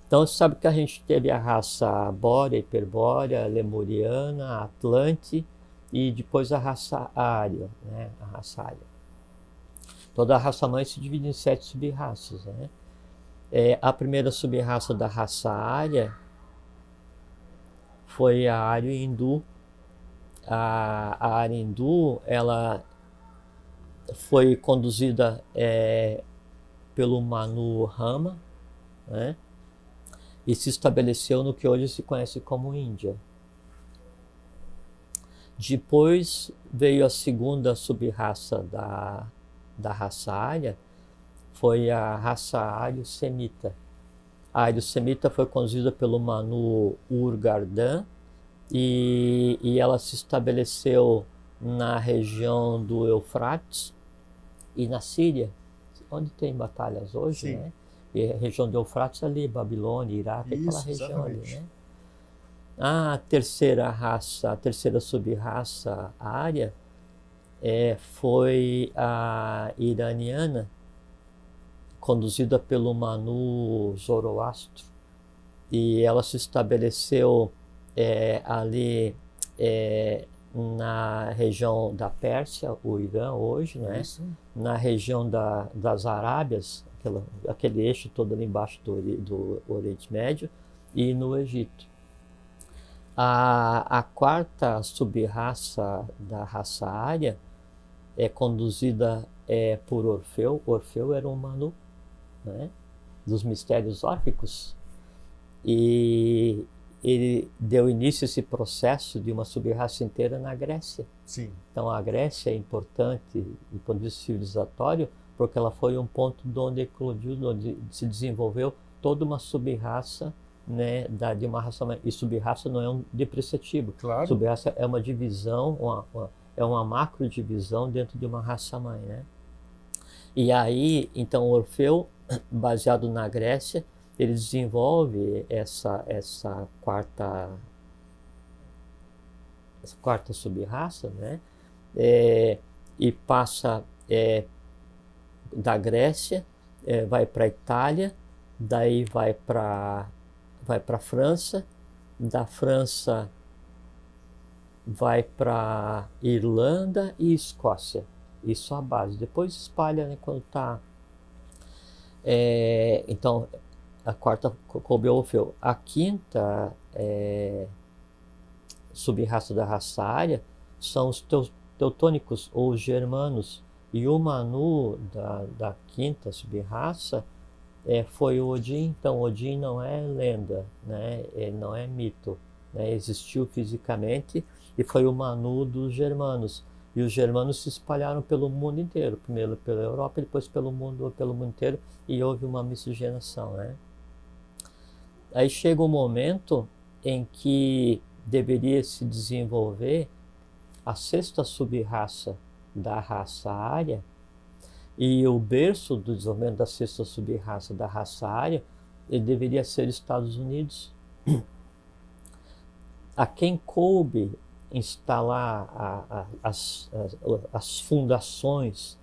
Então você sabe que a gente teve a raça bórea, hiperbórea, lemuriana, atlante e depois a raça ária, né? A raça ária. Toda a raça mãe se divide em 7 sub-raças, né? A primeira sub-raça da raça ária foi a área hindu. A área hindu, ela foi conduzida pelo Manu Rama, né? E se estabeleceu no que hoje se conhece como Índia. Depois veio a segunda sub-raça da raça ária, foi a raça ário-semita. A ário-semita foi conduzida pelo Manu Urgardan e ela se estabeleceu na região do Eufrates e na Síria, onde tem batalhas hoje, Sim. né? E a região do Eufrates ali, Babilônia, Iraque, aquela região exatamente. ali, né? A terceira sub-raça ária foi a iraniana, conduzida pelo Manu Zoroastro, e ela se estabeleceu ali na região da Pérsia, o Irã hoje, né? Isso. Na região das Arábias, aquele eixo todo ali embaixo do Oriente Médio, e no Egito. A quarta sub-raça da raça ária é conduzida por Orfeu. Orfeu era um Manu, né, dos mistérios órficos, e ele deu início a esse processo de uma sub-raça inteira na Grécia. Sim. Então a Grécia é importante do ponto de vista civilizatório, porque ela foi um ponto onde eclodiu, onde se desenvolveu toda uma sub-raça, né, de uma raça mãe. E sub-raça não é um depreciativo. Claro. Sub-raça é uma divisão, uma macro divisão dentro de uma raça mãe, né? E aí, então, Orfeu, baseado na Grécia, ele desenvolve essa quarta sub-raça, né? E passa da Grécia, vai para a Itália, daí vai para a França, da França vai para Irlanda e Escócia. Isso a base. Depois espalha, né, quando está. Então, a quarta coube ao Orfeu. A quinta sub-raça da raça ária são os teutônicos ou germanos. E o Manu da quinta sub-raça foi o Odin. Então, Odin não é lenda, né? Ele não é mito, né? Existiu fisicamente e foi o Manu dos germanos. E os germanos se espalharam pelo mundo inteiro, primeiro pela Europa, depois pelo mundo inteiro, e houve uma miscigenação, né? Aí chega um momento em que deveria se desenvolver a sexta sub-raça da raça ária, e o berço do desenvolvimento da sexta sub-raça da raça ária ele deveria ser Estados Unidos. A quem coube instalar as fundações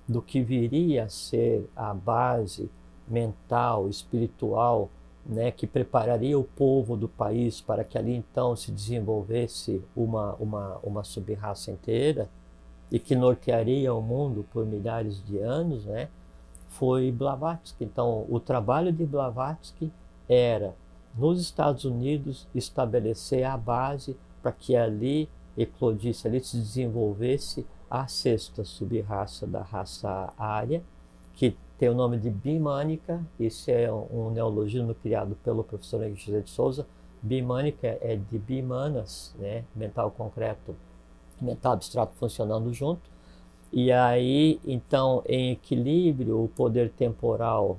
do que viria a ser a base mental, espiritual, né, que prepararia o povo do país para que ali então se desenvolvesse uma sub-raça inteira e que nortearia o mundo por milhares de anos, né, foi Blavatsky. Então, o trabalho de Blavatsky era, nos Estados Unidos, estabelecer a base para que ali eclodisse, ali se desenvolvesse a sexta sub-raça da raça ária, que tem o nome de Bimânica. Esse é um neologismo criado pelo professor Henrique José de Souza. Bimânica é de bimanas, né? Mental concreto, mental abstrato funcionando junto. E aí, então, em equilíbrio, o poder temporal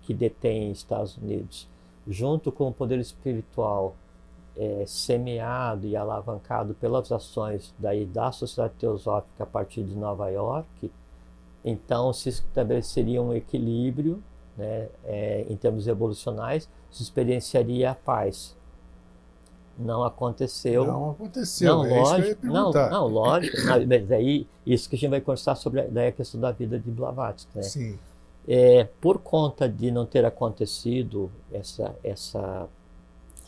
que detém Estados Unidos, junto com o poder espiritual semeado e alavancado pelas ações da Sociedade Teosófica a partir de Nova York, então se estabeleceria um equilíbrio, né, em termos evolucionais, se experienciaria a paz. Não aconteceu. Não aconteceu, Não, é isso que eu ia lógico. Não, perguntar. não, lógico. Mas daí, isso que a gente vai conversar sobre daí a questão da vida de Blavatsky, né? Sim. Por conta de não ter acontecido essa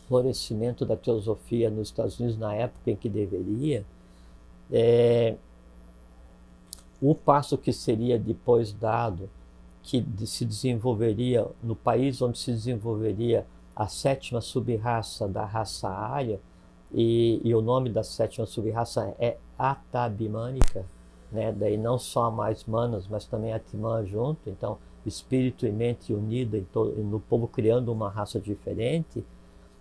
florescimento da teosofia nos Estados Unidos na época em que deveria, o passo que seria depois dado, que se desenvolveria no país onde se desenvolveria a sétima sub-raça da raça ária, e o nome da sétima sub-raça é Atabimânica, né? Daí não só mais manas, mas também Atman junto, então espírito e mente unido no povo criando uma raça diferente,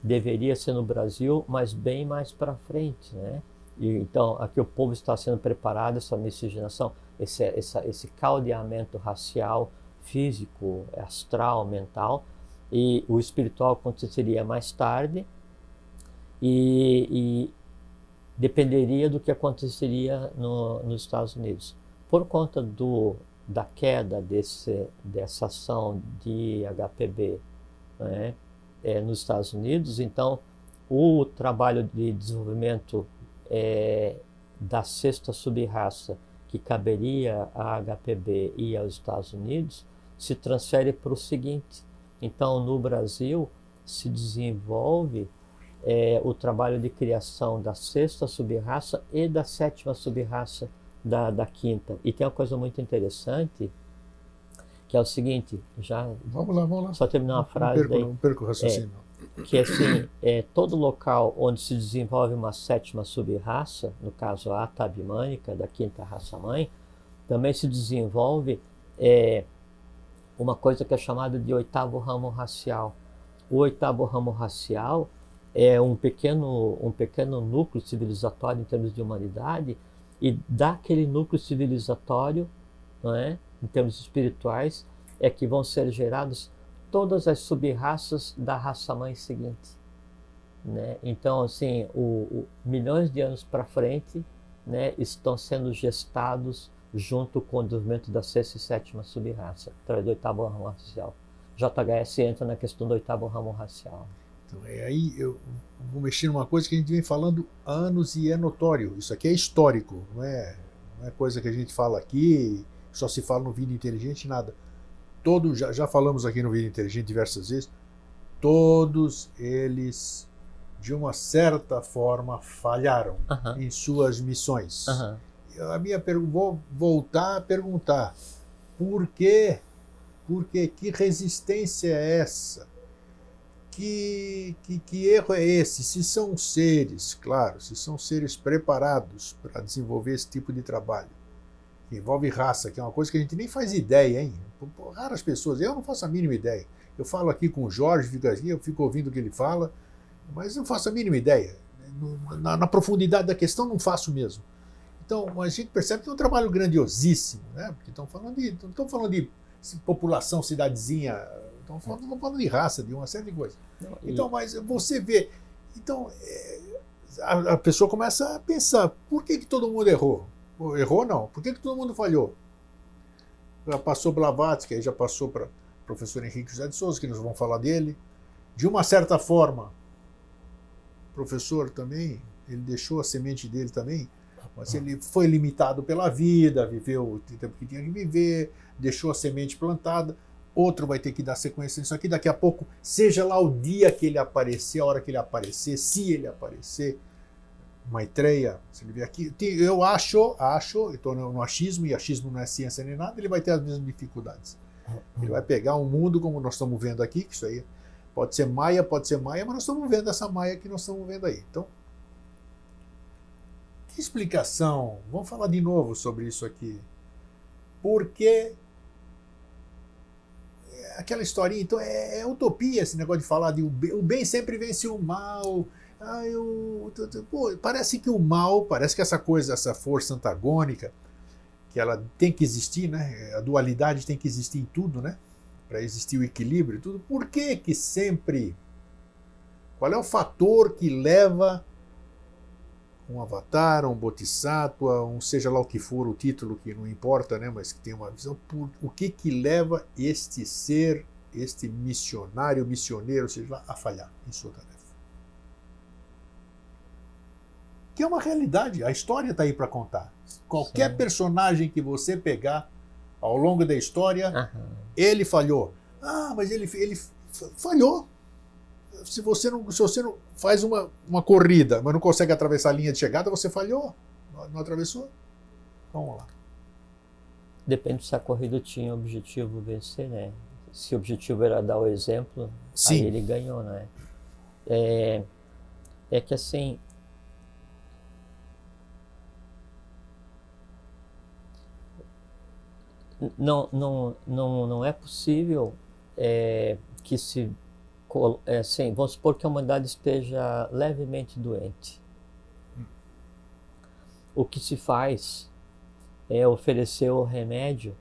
deveria ser no Brasil, mas bem mais para frente, né? E, então, aqui o povo está sendo preparado, essa miscigenação, esse caldeamento racial, físico, astral, mental, e o espiritual aconteceria mais tarde, e dependeria do que aconteceria nos Estados Unidos. Por conta da queda dessa ação de HPB, né, nos Estados Unidos, então o trabalho de desenvolvimento da sexta sub-raça que caberia a HPB e aos Estados Unidos se transfere para o seguinte. Então, no Brasil, se desenvolve o trabalho de criação da sexta sub-raça e da sétima sub-raça da quinta. E tem uma coisa muito interessante, que é o seguinte, Vamos lá. Só terminar uma frase daí. Não perco o raciocínio. Que assim, todo local onde se desenvolve uma sétima sub-raça, no caso a Atabimânica, da quinta raça-mãe, também se desenvolve uma coisa que é chamada de oitavo ramo racial. O oitavo ramo racial é um pequeno núcleo civilizatório em termos de humanidade, e daquele núcleo civilizatório, não é, em termos espirituais, é que vão ser gerados todas as sub-raças da raça-mãe seguinte, né? Então, assim, milhões de anos para frente, né, estão sendo gestados junto com o desenvolvimento da sexta e sétima sub-raça, através do oitavo ramo racial. JHS entra na questão do oitavo ramo racial. Então, aí eu vou mexer numa coisa que a gente vem falando há anos e é notório. Isso aqui é histórico, não é coisa que a gente fala aqui, só se fala no Vida Inteligente, nada. Já falamos aqui no Vida Inteligente diversas vezes, todos eles, de uma certa forma, falharam em suas missões. Vou voltar a perguntar, por quê? Porque que resistência é essa? Que erro é esse? Se são seres, claro, se são seres preparados para desenvolver esse tipo de trabalho, que envolve raça, que é uma coisa que a gente nem faz ideia, hein? Raras pessoas, eu não faço a mínima ideia. Eu falo aqui com o Jorge, fico aqui, eu fico ouvindo o que ele fala, mas não faço a mínima ideia. Na profundidade da questão, não faço mesmo. Então, a gente percebe que é um trabalho grandiosíssimo, né? Porque não estão falando de população, cidadezinha, estão falando de raça, de uma série de coisas. Então, mas você vê, então a pessoa começa a pensar, por que todo mundo errou? Errou não, por que todo mundo falhou? Já passou Blavatsky, já passou para o professor Henrique José de Souza, que nós vamos falar dele. De uma certa forma, o professor também, ele deixou a semente dele também, mas ele foi limitado pela vida, viveu o tempo que tinha que viver, deixou a semente plantada, outro vai ter que dar sequência nisso aqui, daqui a pouco, seja lá o dia que ele aparecer, a hora que ele aparecer, se ele aparecer, Maitreya, se ele vier aqui, eu acho, estou no achismo, e achismo não é ciência nem nada, ele vai ter as mesmas dificuldades. Ele vai pegar um mundo como nós estamos vendo aqui, que isso aí pode ser maia, mas nós estamos vendo essa maia que nós estamos vendo aí. Então, que explicação? Vamos falar de novo sobre isso aqui. Porque aquela historinha, então é utopia esse negócio de falar de o bem sempre vence o mal. Parece que o mal, parece que essa coisa, essa força antagônica, que ela tem que existir, né? A dualidade tem que existir em tudo, né? Para existir o equilíbrio e tudo. Por que sempre? Qual é o fator que leva um avatar, um bodhisattva, seja lá o que for o título, que não importa, né, mas que tem uma visão, o que leva este ser, este missioneiro, seja lá, a falhar em sua tarefa? Que é uma realidade, a história está aí para contar. Qualquer personagem que você pegar ao longo da história, ele falhou. Mas ele falhou. Se você não faz uma corrida, mas não consegue atravessar a linha de chegada, você falhou. Não atravessou? Vamos lá. Depende se a corrida tinha o objetivo vencer, né? Se o objetivo era dar o exemplo, sim, aí ele ganhou, né? É que assim, não é possível que se assim, vamos supor que a humanidade esteja levemente doente. O que se faz é oferecer o remédio,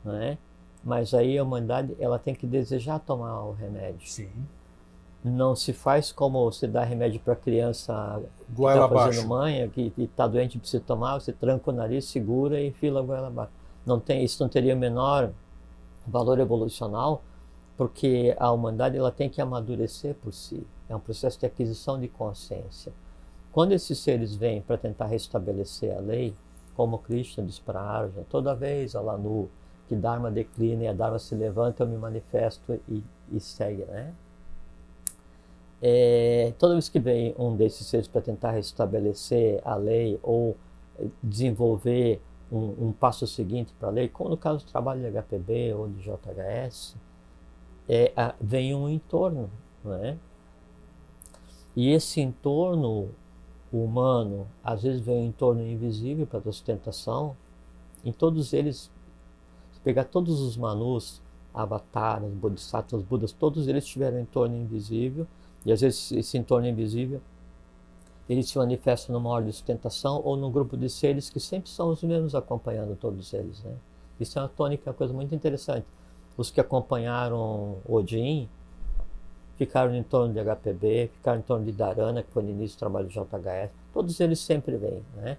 né? Mas aí a humanidade ela tem que desejar tomar o remédio. Sim. Não se faz como você dá remédio para criança que goela está fazendo abaixo, manha, que está doente e precisa tomar, você tranca o nariz, segura e enfila a goela abaixo. Isso não teria o menor valor evolucional, porque a humanidade ela tem que amadurecer por si. É um processo de aquisição de consciência. Quando esses seres vêm para tentar restabelecer a lei, como Krishna diz para Arjuna, toda vez, Alanu, que Dharma declina e a Dharma se levanta, eu me manifesto e segue, né? Toda vez que vem um desses seres para tentar restabelecer a lei ou desenvolver um passo seguinte para a lei, como no caso do trabalho de HPB ou de JHS, vem um entorno, né? E esse entorno humano, às vezes vem um entorno invisível para a sustentação. Em todos eles, se pegar todos os Manus, Avataras, Bodhisattvas, Budas, todos eles tiveram um entorno invisível, e às vezes esse entorno invisível ele se manifesta numa ordem de sustentação ou num grupo de seres que sempre são os mesmos acompanhando todos eles, né? Isso é uma tônica, uma coisa muito interessante. Os que acompanharam Odin ficaram em torno de HPB, ficaram em torno de Dharana, que foi no início do trabalho de JHS, todos eles sempre vêm, né?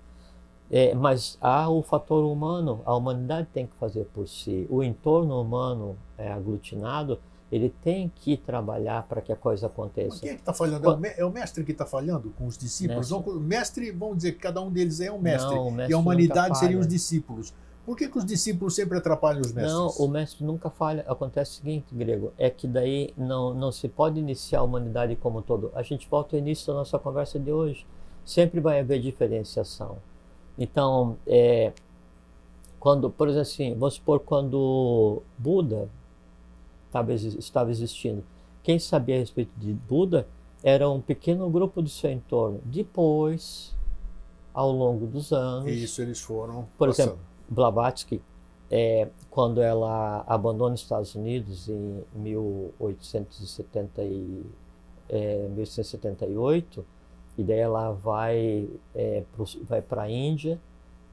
Mas há o fator humano, a humanidade tem que fazer por si. O entorno humano aglutinado, ele tem que trabalhar para que a coisa aconteça. Mas quem é que está falhando? É o mestre que está falhando com os discípulos? Mestre, vamos dizer que cada um deles é um mestre. Não, o mestre e a humanidade seriam os falha. Discípulos. Por que os discípulos sempre atrapalham os mestres? Não, o mestre nunca falha. Acontece o seguinte, Grego, é que daí não se pode iniciar a humanidade como um todo. A gente volta ao início da nossa conversa de hoje. Sempre vai haver diferenciação. Então, quando, por exemplo, assim, vamos supor, quando Buda estava existindo, quem sabia a respeito de Buda era um pequeno grupo do seu entorno. Depois, ao longo dos anos, E isso eles foram por passando. exemplo, Blavatsky, quando ela abandona os Estados Unidos em 1878, e daí ela vai para a Índia,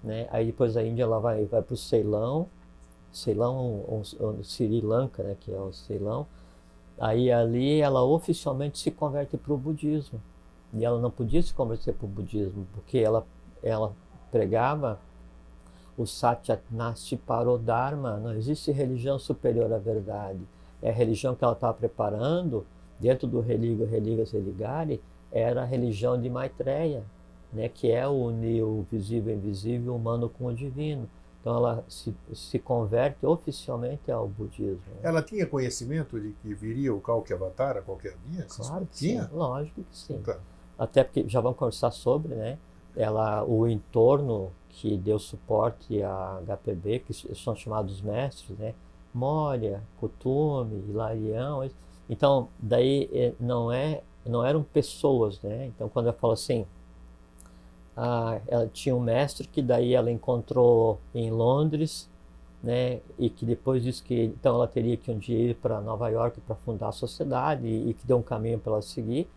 né? Aí depois da Índia ela vai para o Ceilão, Sri Lanka, né? Que é o Ceilão. Aí ali ela oficialmente se converte para o budismo. E ela não podia se converter para o budismo, porque ela pregava o Satyanasti Parodharma, não existe religião superior à verdade. É a religião que ela estava preparando, dentro do Religas Religare, era a religião de Maitreya, né, que é unir o visível e invisível, o humano com o divino. Então ela se converte oficialmente ao budismo. Né? Ela tinha conhecimento de que viria o Kalki Avatar a qualquer dia? Claro que tinha? sim, lógico que sim. Tá. Até porque já vamos conversar sobre, né? O entorno que deu suporte à HPB, que são chamados mestres, né? Moria, Kutume, Hilarião. Então, daí não eram pessoas, né? Então, quando ela fala assim, ela tinha um mestre que daí ela encontrou em Londres, né? E que depois disse que então ela teria que um dia ir para Nova York para fundar a sociedade e que deu um caminho para ela seguir.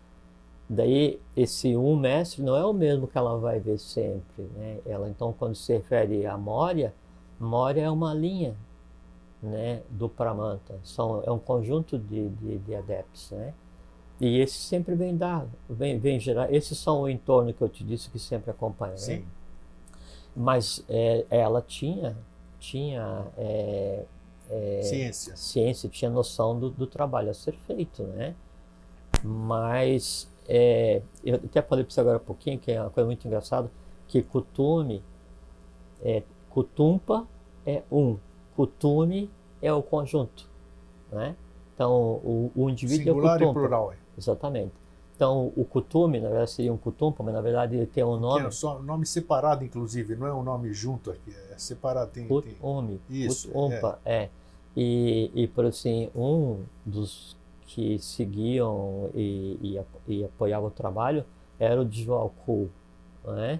Daí, esse mestre não é o mesmo que ela vai ver sempre, né? Ela, então, quando se refere a Moria, Moria é uma linha, né, do Pramanta. É um conjunto de adeptos, né? E esse sempre vem gerar. Esses são o entorno que eu te disse que sempre acompanha, Sim. né? Mas ela tinha ciência, tinha noção do trabalho a ser feito, né? Mas eu até falei para você agora há pouquinho, que é uma coisa muito engraçada, que Kutumpa é Kutume é o conjunto, né? Então o indivíduo Singular é o e Kutumpa. plural. Exatamente. Então o Kutume, na verdade, seria um Kutumpa, mas na verdade ele tem um nome. É só nome separado, inclusive, não é um nome junto aqui, é separado. Kutume, Isso. Kutumpa, E por assim, um dos que seguiam e apoiavam o trabalho era o Djwhal, né?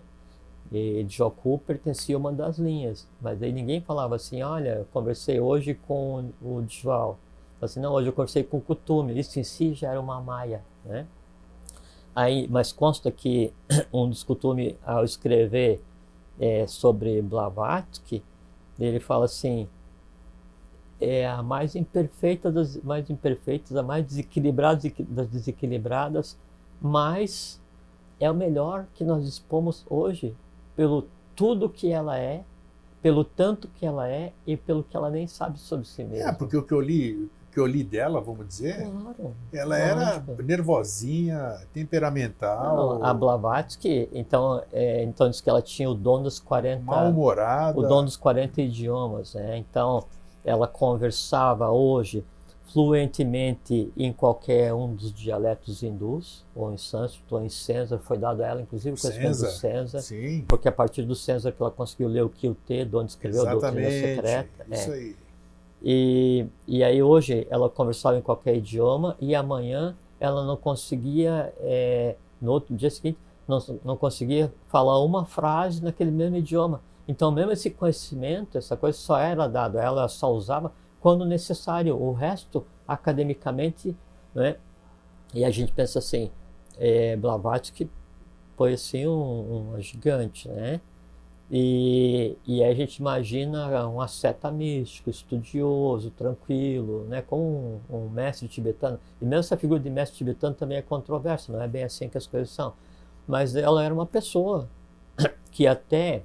E Djwhal pertencia a uma das linhas, mas aí ninguém falava assim, olha, eu conversei hoje com o Djwhal. Assim, não, hoje eu conversei com o Kutume. Isso em si já era uma maia, né? Aí, mas consta que um dos Kutume, ao escrever sobre Blavatsky, ele fala assim, é a mais imperfeita das mais imperfeitas, a mais desequilibrada das desequilibradas, mas é o melhor que nós dispomos hoje, pelo tudo que ela é, pelo tanto que ela é e pelo que ela nem sabe sobre si mesma. Porque o que eu li dela, vamos dizer, claro, ela era nervosinha, temperamental. Não, a Blavatsky, então diz que ela tinha o dom dos 40... mal-humorada. O dom dos 40 idiomas, né? Então, ela conversava hoje fluentemente em qualquer um dos dialetos hindus, ou em sânscrito, ou em César. Foi dado a ela, inclusive, o conhecimento do César. Sim. Porque a partir do César que ela conseguiu ler o Kyuté, de onde escreveu a doutrina secreta. Isso aí. E aí hoje ela conversava em qualquer idioma e amanhã ela não conseguia, no outro dia seguinte, não conseguia falar uma frase naquele mesmo idioma. Então mesmo esse conhecimento, essa coisa só era dado, ela só usava quando necessário, o resto academicamente, né? E a gente pensa assim, Blavatsky foi assim uma gigante, né? E aí a gente imagina um asceta místico, estudioso, tranquilo, né, como um mestre tibetano. E mesmo essa figura de mestre tibetano também é controversa, não é bem assim que as coisas são. Mas ela era uma pessoa que até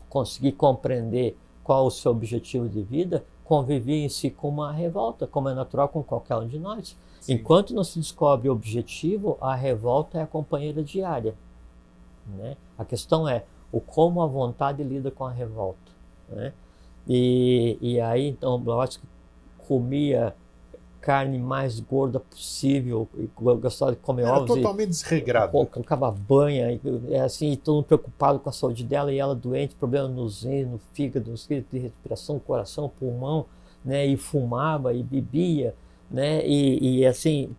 conseguir compreender qual o seu objetivo de vida, convivia em si com uma revolta, como é natural com qualquer um de nós. Sim. Enquanto não se descobre o objetivo, a revolta é a companheira diária, né? A questão é como a vontade lida com a revolta, né? E aí, então, Blavatsky comia carne mais gorda possível, e gostava de comer Era ovos. totalmente desregrado. Colocava banha, e assim, todo mundo preocupado com a saúde dela, e ela doente, problema nos rins, no fígado, nos de respiração, coração, pulmão, né? E fumava e bebia, né? E assim,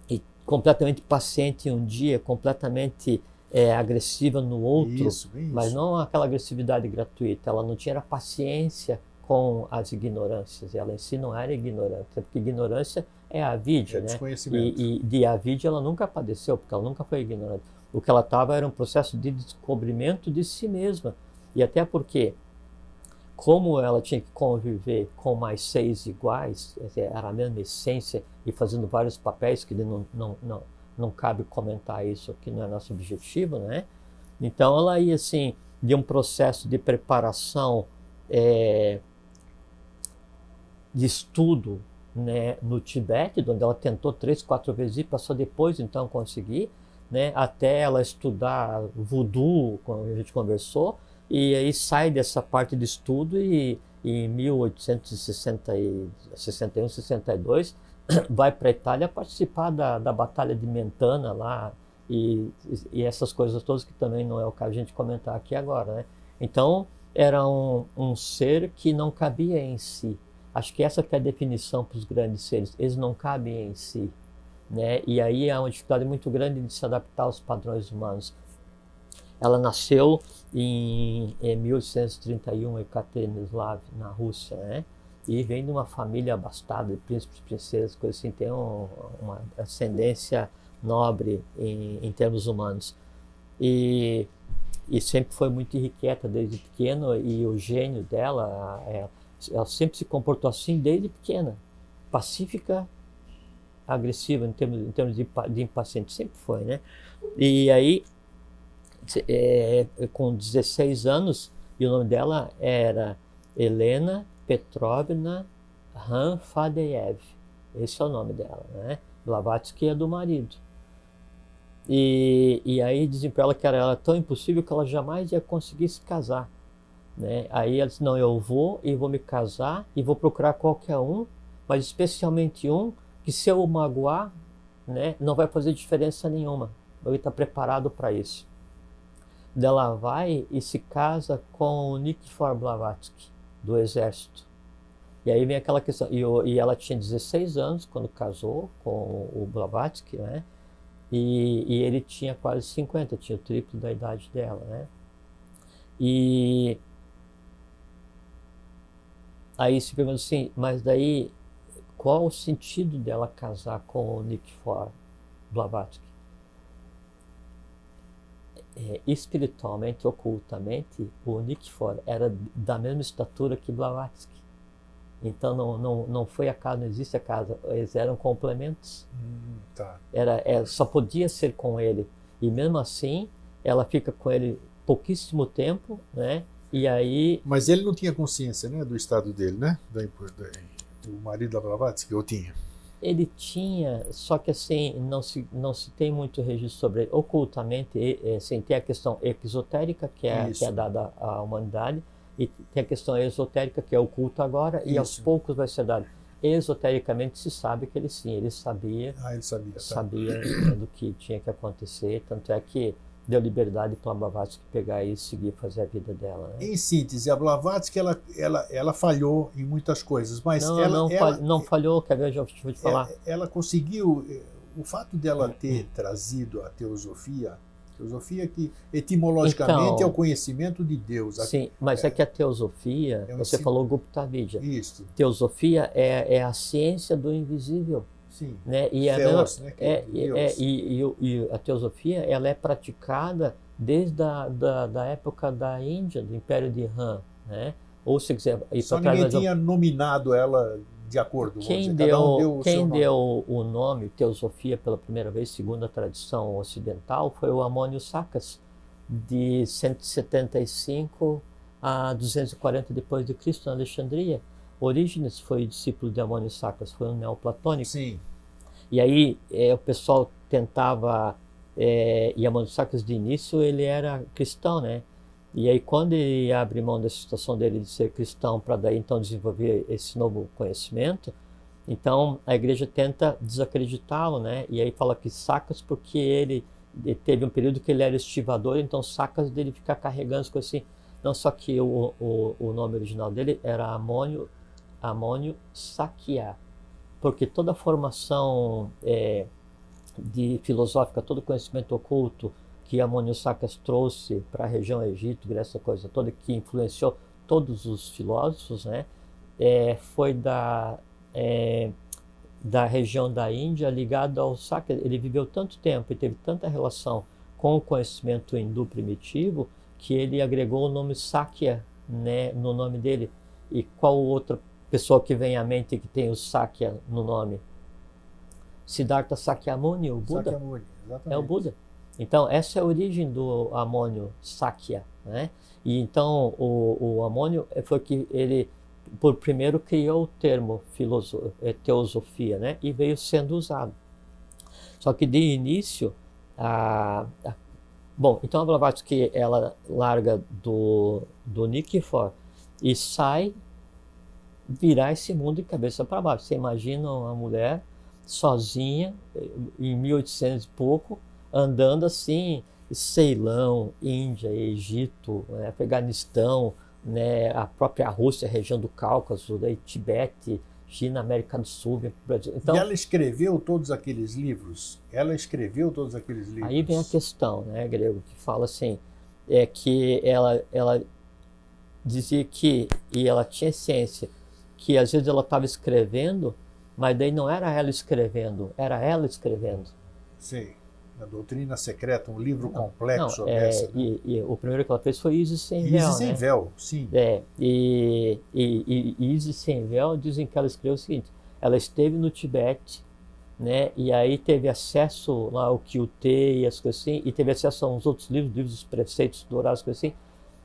e completamente paciente um dia, completamente agressiva no outro, Isso, bem mas isso. não aquela agressividade gratuita. Ela não tinha paciência com as ignorâncias. Ela em si não era ignorante, porque ignorância é avidya, É né? desconhecimento. E de avidya ela nunca padeceu, porque ela nunca foi ignorante. O que ela estava era um processo de descobrimento de si mesma. E até porque, como ela tinha que conviver com mais 6 iguais, era a mesma essência e fazendo vários papéis, que não cabe comentar isso aqui, não é nosso objetivo, né? Então ela ia assim, de um processo de preparação, de estudo, né, no Tibete, onde ela tentou 3, 4 vezes ir, para só depois então conseguir, né, até ela estudar voodoo, como a gente conversou, e aí sai dessa parte de estudo e em 1861, 62, vai para a Itália participar da Batalha de Mentana lá, e essas coisas todas que também não é o caso a gente comentar aqui agora, né? Então era um ser que não cabia em si. Acho que essa que é a definição para os grandes seres. Eles não cabem em si, né? E aí há uma dificuldade muito grande de se adaptar aos padrões humanos. Ela nasceu em 1831 em Ekaterinoslav, na Rússia, né? E vem de uma família abastada, de príncipes, princesas, coisas assim, tem uma ascendência nobre em termos humanos. E sempre foi muito irrequieta desde pequeno, e o gênio dela, ela sempre se comportou assim desde pequena, pacífica, agressiva em termos de impaciente, sempre foi, né? E aí, com 16 anos, e o nome dela era Helena Petrovna Fadeyev, esse é o nome dela, né? Blavatsky é do marido. E aí dizem para ela que era tão impossível que ela jamais ia conseguir se casar, né? Aí ela disse, não, eu vou me casar e vou procurar qualquer um, mas especialmente um que, se eu o magoar, né, não vai fazer diferença nenhuma. Eu ia estar preparado para isso. Ela vai e se casa com o Nikifor Blavatsky, do exército. E aí vem aquela questão, e ela tinha 16 anos quando casou com o Blavatsky, né? E ele tinha quase 50, tinha o triplo da idade dela, né? E aí se pergunta assim, mas daí qual o sentido dela casar com o Nikifor Blavatsky? Espiritualmente, ocultamente, o Nikifor era da mesma estatura que Blavatsky. Então não foi acaso, não existe acaso, eles eram complementos. Tá. Só podia ser com ele. E mesmo assim, ela fica com ele pouquíssimo tempo, né? E aí... Mas ele não tinha consciência, né, do estado dele, né? O marido da Blavatsky, ou tinha? Ele tinha, só que assim, não se tem muito registro sobre ele. Ocultamente, assim, tem a questão exotérica, que é dada à humanidade, e tem a questão esotérica, que é oculta agora, e aos poucos vai ser dado. Esotericamente se sabe que ele sabia. Ele sabia. Sabia do que tinha que acontecer, tanto é que deu liberdade para a Blavatsky pegar e seguir fazer a vida dela, né? Em síntese, a Blavatsky ela falhou em muitas coisas, mas não falhou, quer ver, eu vou te falar. Ela conseguiu, o fato dela ter trazido a teosofia que etimologicamente então, é o conhecimento de Deus. Sim, mas é que a teosofia, você falou Gupta Vidya. Isso. Teosofia é a ciência do invisível. Sim. Né? E a teosofia ela é praticada desde da época da Índia, do Império de Han, né? Ou se quiser ir só ninguém tinha nominado ela de acordo. Quem deu o nome teosofia pela primeira vez, segundo a tradição ocidental, foi o Amônio Sacas, de 175 a 240 depois de Cristo, na Alexandria. Orígenes foi discípulo de Amônio Sacas, foi um neoplatônico. Sim. E aí o pessoal tentava, e Amônio Sacas de início ele era cristão, né? E aí quando ele abre mão dessa situação dele de ser cristão para daí então desenvolver esse novo conhecimento, Então a igreja tenta desacreditá-lo, né? E aí fala que Sacas porque ele teve um período que ele era estivador, então Sacas dele ficar carregando as coisas assim. Não, só que o nome original dele era Amônio Sakia, porque toda a formação de filosófica, todo o conhecimento oculto que Amônio Sakas trouxe para a região Egito, essa coisa toda que influenciou todos os filósofos, né, foi da região da Índia ligado ao Sakya. Ele viveu tanto tempo e teve tanta relação com o conhecimento hindu primitivo que ele agregou o nome Sakya, né, no nome dele. E qual outra pessoa que vem à mente que tem o Sakya no nome? Siddhartha Sakyamuni, o Buda. Sakyamuni, exatamente. É o Buda. Então, essa é a origem do Amônio Sakya, né? E então, o Amônio foi que ele, por primeiro, criou o termo teosofia, né? E veio sendo usado. Só que, de início, bom, então a Blavatsky, ela larga do Nikifor e sai virar esse mundo de cabeça para baixo. Você imagina uma mulher sozinha, em 1800 e pouco, andando assim, Ceilão, Índia, Egito, Afeganistão, né, a própria Rússia, a região do Cáucaso, daí Tibete, China, América do Sul, Brasil. Então, e ela escreveu todos aqueles livros? Ela escreveu todos aqueles livros? Aí vem a questão, né, Grego, que fala assim, que ela dizia que, e ela tinha ciência, que às vezes ela estava escrevendo, mas daí não era ela escrevendo, era ela escrevendo. Sim, a Doutrina Secreta, um livro complexo sobre essa. Né? E o primeiro que ela fez foi Isis Sem Véu. Isis Sem Véu, sim. E Isis Sem Véu, dizem que ela escreveu o seguinte, ela esteve no Tibete, né, e aí teve acesso lá ao Kyute e as coisas assim, e teve acesso a uns outros livros dos preceitos dourados, coisas assim,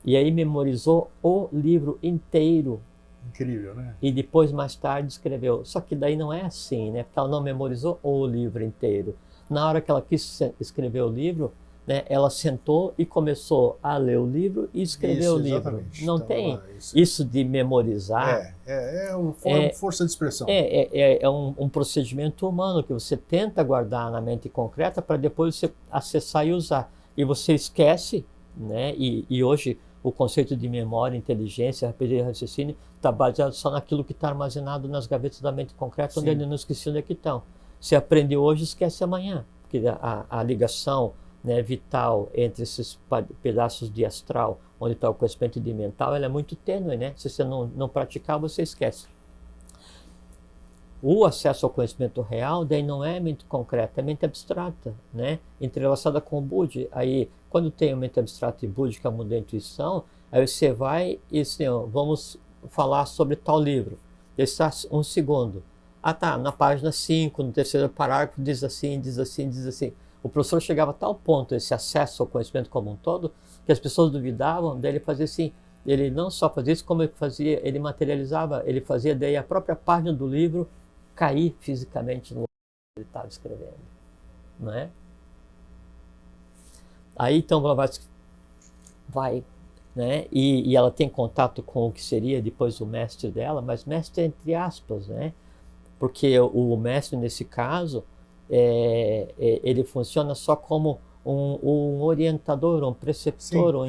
e aí memorizou o livro inteiro. Incrível, né? E depois, mais tarde, escreveu. Só que daí não é assim, né? Porque ela não memorizou o livro inteiro. Na hora que ela quis escrever o livro, né, ela sentou e começou a ler o livro e escrever o livro. Exatamente. Não então, tem isso de memorizar. Força de expressão. É um procedimento humano que você tenta guardar na mente concreta para depois você acessar e usar. E você esquece, né? E hoje o conceito de memória, inteligência, rapidez de raciocínio está baseado só naquilo que está armazenado nas gavetas da mente concreta, onde ele não esqueci onde é que estão. Se aprende hoje, esquece amanhã, porque a ligação, né, vital entre esses pedaços de astral, onde está o conhecimento de mental, ela é muito tênue, né? Se você não praticar, você esquece. O acesso ao conhecimento real, daí não é mente concreta, é mente abstrata, né? Entrelaçada com o Budi. Aí, quando tem a mente abstrata e Budi, que é o mundo da intuição, aí você vai e assim, ó, vamos falar sobre tal livro. Deixa um segundo. Ah, tá, na página 5, no terceiro parágrafo, diz assim, diz assim, diz assim. O professor chegava a tal ponto, esse acesso ao conhecimento como um todo, que as pessoas duvidavam, daí ele fazia assim, ele não só fazia isso, como ele fazia, ele materializava, ele fazia daí a própria página do livro cair fisicamente no lugar que ele estava escrevendo, não é? Aí então Blavatsky vai, né? E ela tem contato com o que seria depois o mestre dela, mas mestre entre aspas, né? Porque o mestre nesse caso ele funciona só como um orientador, um preceptor.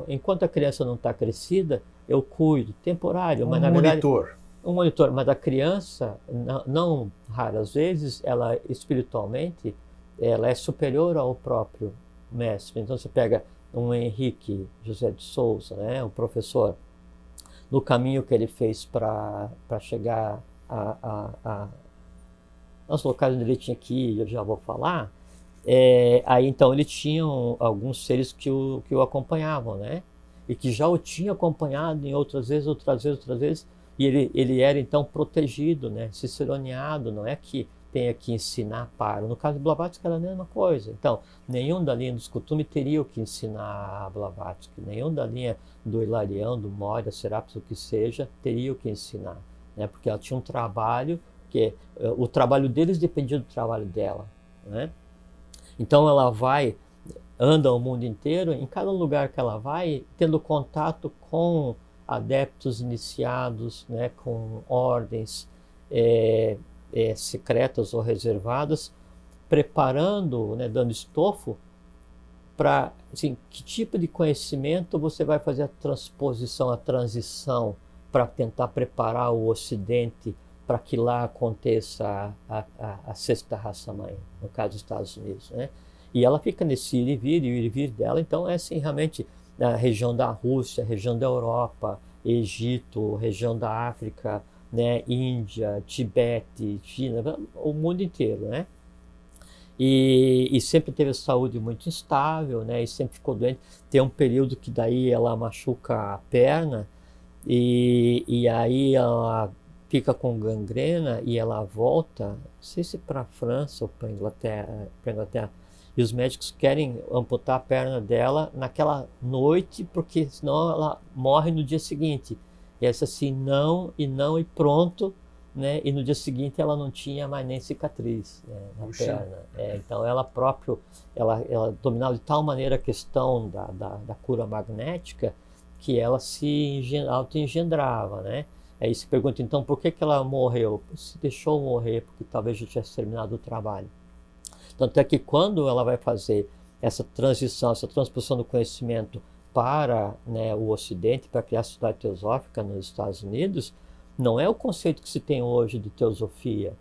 Enquanto a criança não está crescida, eu cuido, temporário, mas na verdade um monitor, mas a criança, não raras vezes, ela espiritualmente, ela é superior ao próprio mestre. Então você pega um Henrique José de Souza, né, o professor, no caminho que ele fez para chegar aos locais onde ele tinha que ir, eu já vou falar, aí então ele tinha alguns seres que o acompanhavam, né, e que já o tinha acompanhado em outras vezes, e ele era então protegido, né, ciceroneado, não é que tenha que ensinar para. No caso de Blavatsky era a mesma coisa. Então, nenhum da linha dos Kuthumi teria o que ensinar a Blavatsky, nenhum da linha do Hilarião, do Moira, Serapis, o que seja, teria o que ensinar, né, porque ela tinha um trabalho que o trabalho deles dependia do trabalho dela, né? Então ela anda o mundo inteiro, em cada lugar que ela vai, tendo contato com adeptos iniciados, né, com ordens, secretas ou reservadas, preparando, né, dando estofo para, assim, que tipo de conhecimento você vai fazer a transposição, a transição, para tentar preparar o Ocidente para que lá aconteça a sexta raça-mãe, no caso dos Estados Unidos, né? E ela fica nesse ir e vir dela, então é assim, realmente, a região da Rússia, região da Europa, Egito, região da África, né, Índia, Tibete, China, o mundo inteiro, né? E sempre teve saúde muito instável, né? E sempre ficou doente. Tem um período que daí ela machuca a perna e aí ela fica com gangrena e ela volta, não sei se para a França ou para Inglaterra, e os médicos querem amputar a perna dela naquela noite, porque senão ela morre no dia seguinte. E essa assim, não e pronto, né? E no dia seguinte ela não tinha mais nem cicatriz, né, na perna. Então ela própria, ela dominava de tal maneira a questão da cura magnética que ela se auto-engendrava, né? Aí se pergunta então por que ela morreu? Se deixou morrer porque talvez já tivesse terminado o trabalho. Tanto é que quando ela vai fazer essa transição, essa transposição do conhecimento para, né, o Ocidente, para criar a Sociedade Teosófica nos Estados Unidos, não é o conceito que se tem hoje de teosofia.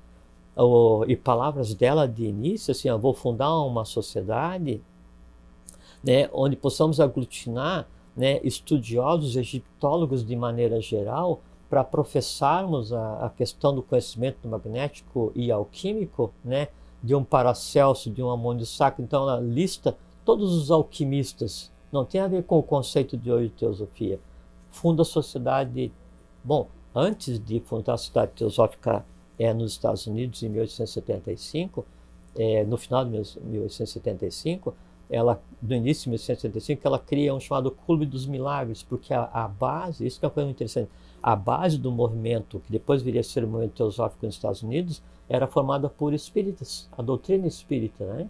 E palavras dela de início, assim, eu vou fundar uma sociedade, né, onde possamos aglutinar, né, estudiosos, egiptólogos de maneira geral, para professarmos a questão do conhecimento magnético e alquímico, né, de um Paracelso, de um Amônio Sacro. Então ela lista todos os alquimistas, não tem a ver com o conceito de hoje de teosofia. Funda a sociedade, bom, antes de fundar a Sociedade Teosófica nos Estados Unidos, em 1875, no final de 1875, no início de 1875, ela cria um chamado Clube dos Milagres, porque a base, isso que é uma coisa muito interessante, a base do movimento, que depois viria a ser o movimento teosófico nos Estados Unidos, era formada por espíritas, a doutrina espírita, né?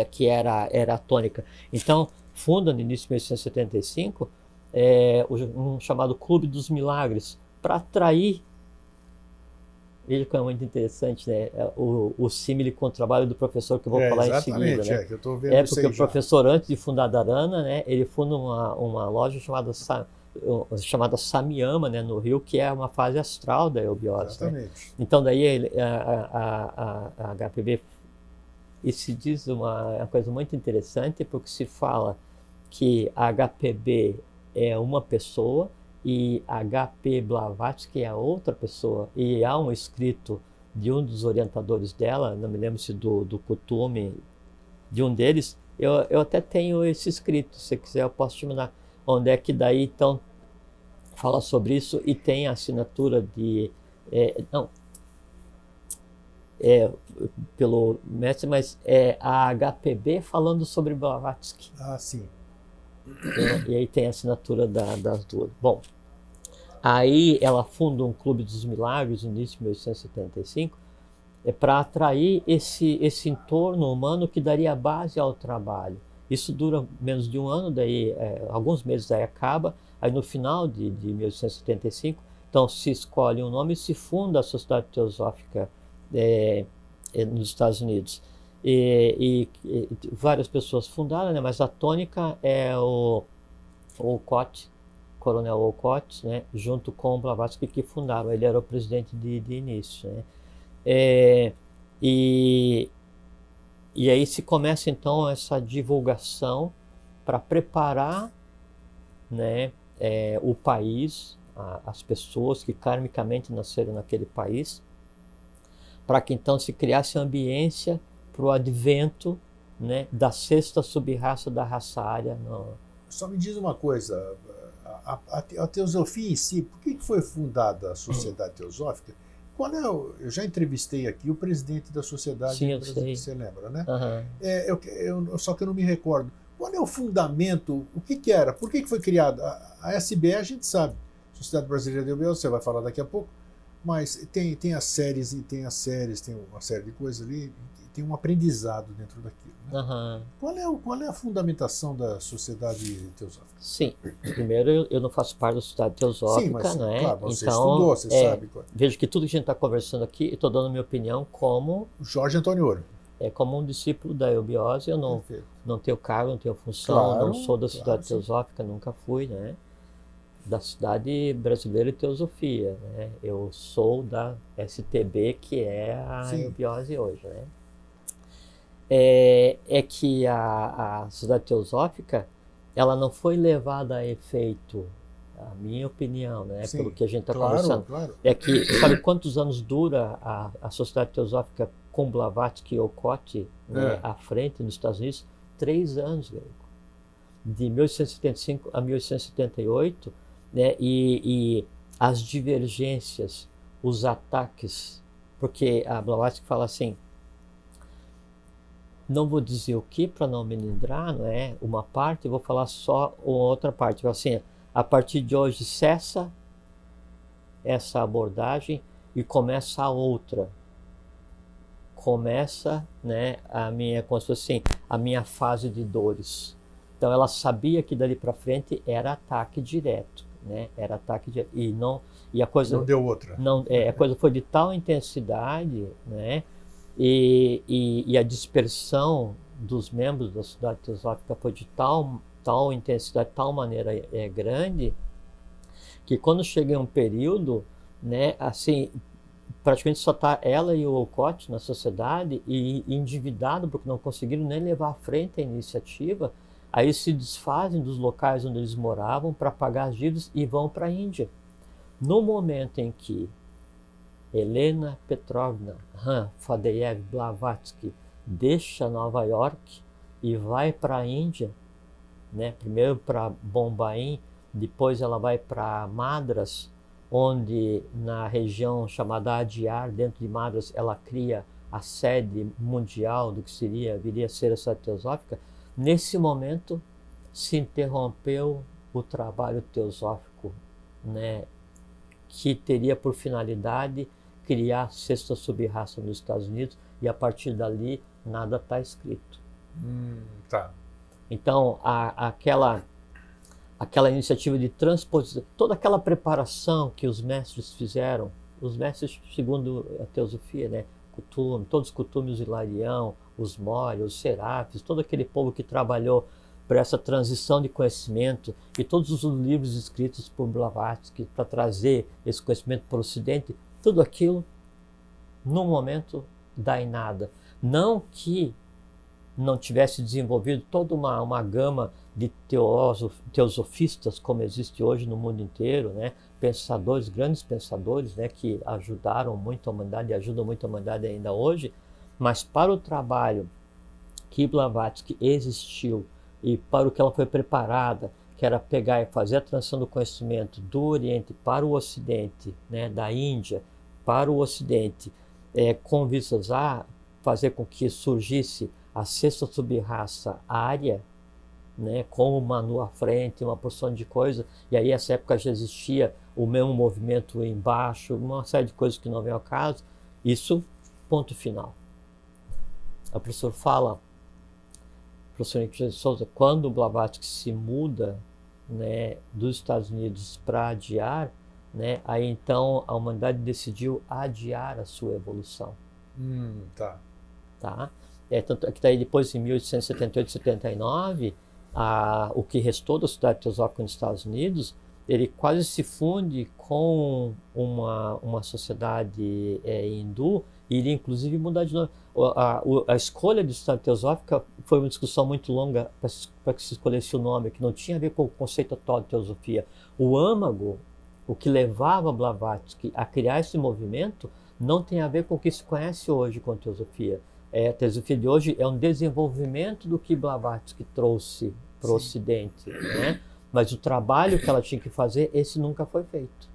Que era a tônica. Então, funda no início de 1875 um chamado Clube dos Milagres, para atrair, veja que é muito interessante, né? O símile com o trabalho do professor que eu vou falar em seguida, né? Que eu tô vendo porque o professor, antes de fundar a Dharana, né, ele funda uma loja chamada Samyama, né, no Rio, que é uma fase astral da eubiose. Né? Então daí a HPB, e se diz uma coisa muito interessante, porque se fala que a HPB é uma pessoa e HP Blavatsky é outra pessoa, e há um escrito de um dos orientadores dela, não me lembro se do Kutume, de um deles, eu até tenho esse escrito, se você quiser eu posso te mandar, onde é que daí então fala sobre isso e tem a assinatura de, pelo mestre, mas é a HPB falando sobre Blavatsky. Ah, sim. E aí tem a assinatura das duas. Bom, aí ela funda um Clube dos Milagres no início de 1875, para atrair esse entorno humano que daria base ao trabalho. Isso dura menos de um ano, daí alguns meses daí acaba, aí no final de 1875, então se escolhe um nome e se funda a Sociedade Teosófica nos Estados Unidos. E várias pessoas fundaram, né, mas a tônica é o Olcott, Coronel Olcott, né, junto com o Blavatsky, que fundaram. Ele era o presidente de início, né. E aí se começa então essa divulgação para preparar, né, o país, as pessoas que karmicamente nasceram naquele país, para que então se criasse ambiência para o advento, né, da sexta sub-raça da raça ária. Só me diz uma coisa, a teosofia em si, por que foi fundada a Sociedade Teosófica? Eu já entrevistei aqui o presidente da sociedade. Sim, eu sei. Você lembra, né? Uhum. Só que eu não me recordo. Qual é o fundamento? O que era? Por que foi criada? A SBE a gente sabe. Sociedade Brasileira de Eubiose, você vai falar daqui a pouco. Mas tem as séries, tem uma série de coisas ali. tem um aprendizado dentro daquilo. Né? Aham. Qual é a fundamentação da sociedade teosófica? Sim, primeiro eu não faço parte da sociedade teosófica, Sim, mas né? claro, você Então, estudou, você sabe. vejo que tudo que a gente está conversando aqui, eu estou dando minha opinião como, Jorge Antônio Ouro. como um discípulo da eubiose. Eu Perfeito. não tenho cargo, não tenho função, Claro, não sou da sociedade sim. teosófica, nunca fui, né? Da Sociedade Brasileira de Teosofia, né? Eu sou da STB, que é a Sim. eubiose hoje, né? É que a Sociedade Teosófica, ela não foi levada a efeito, a minha opinião, né? Sim, Pelo que a gente está claro, conversando. claro. É que, sabe quantos anos dura a Sociedade Teosófica com Blavatsky e Olcott, né, à frente nos Estados Unidos? 3 anos, Grego. De 1875 a 1878, né? E as divergências, os ataques, porque a Blavatsky fala assim, não vou dizer o que para não melindrar, não é? Uma parte, eu vou falar só outra parte. Assim, a partir de hoje cessa essa abordagem e começa a outra. Começa, né, como se fosse assim, a minha fase de dores. Então ela sabia que dali para frente era ataque direto, né? Era ataque direto e a coisa não deu outra. a coisa foi de tal intensidade, né? E a dispersão dos membros da Sociedade Teosófica foi de tal intensidade, tal maneira grande, que quando chega em um período, né, assim, praticamente só está ela e o Olcott na sociedade e endividado porque não conseguiram nem levar à frente a iniciativa, aí se desfazem dos locais onde eles moravam para pagar as dívidas e vão para a Índia. No momento em que Helena Petrovna Fadeyev Blavatsky deixa Nova York e vai para a Índia, né? Primeiro para Bombaim, depois ela vai para Madras, onde na região chamada Adyar, dentro de Madras, ela cria a sede mundial do que viria a ser a Sociedade Teosófica. Nesse momento se interrompeu o trabalho teosófico, né? Que teria por finalidade criar a sexta subraça nos Estados Unidos, e a partir dali nada está escrito. Tá. Então aquela iniciativa de transposição, toda aquela preparação que os mestres fizeram, os mestres segundo a teosofia, né? Kuthumi, todos os Kuthumi, os Hilarião, os Mori, os Serapis, todo aquele povo que trabalhou para essa transição de conhecimento, e todos os livros escritos por Blavatsky para trazer esse conhecimento para o Ocidente, tudo aquilo, no momento, dá em nada. Não que não tivesse desenvolvido toda uma gama de teosofistas, como existe hoje no mundo inteiro, né? Pensadores, grandes pensadores, né? Que ajudaram muito a humanidade e ajudam muito a humanidade ainda hoje, mas para o trabalho que Blavatsky existiu e para o que ela foi preparada, que era pegar e fazer a transição do conhecimento do Oriente para o Ocidente, né? Da Índia para o Ocidente, com vistas a fazer com que surgisse a sexta subraça ária, né, com o Manu à frente, uma porção de coisas, e aí nessa época já existia o mesmo movimento embaixo, uma série de coisas que não vem ao caso. Isso, ponto final. O professor fala, o professor Henrique de Souza, quando o Blavatsky se muda, né, dos Estados Unidos para Adyar, né, aí então a humanidade decidiu adiar a sua evolução. Tá. Tanto que daí depois, em 1878, 79, o que restou da Sociedade Teosófica nos Estados Unidos, ele quase se funde com uma sociedade hindu, e ele inclusive mudar de nome. A escolha de Sociedade Teosófica foi uma discussão muito longa para que se escolhesse o nome, que não tinha a ver com o conceito atual de teosofia. O âmago, o que levava Blavatsky a criar esse movimento, não tem a ver com o que se conhece hoje com teosofia. A teosofia de hoje é um desenvolvimento do que Blavatsky trouxe para o Ocidente, né? Mas o trabalho que ela tinha que fazer, esse nunca foi feito,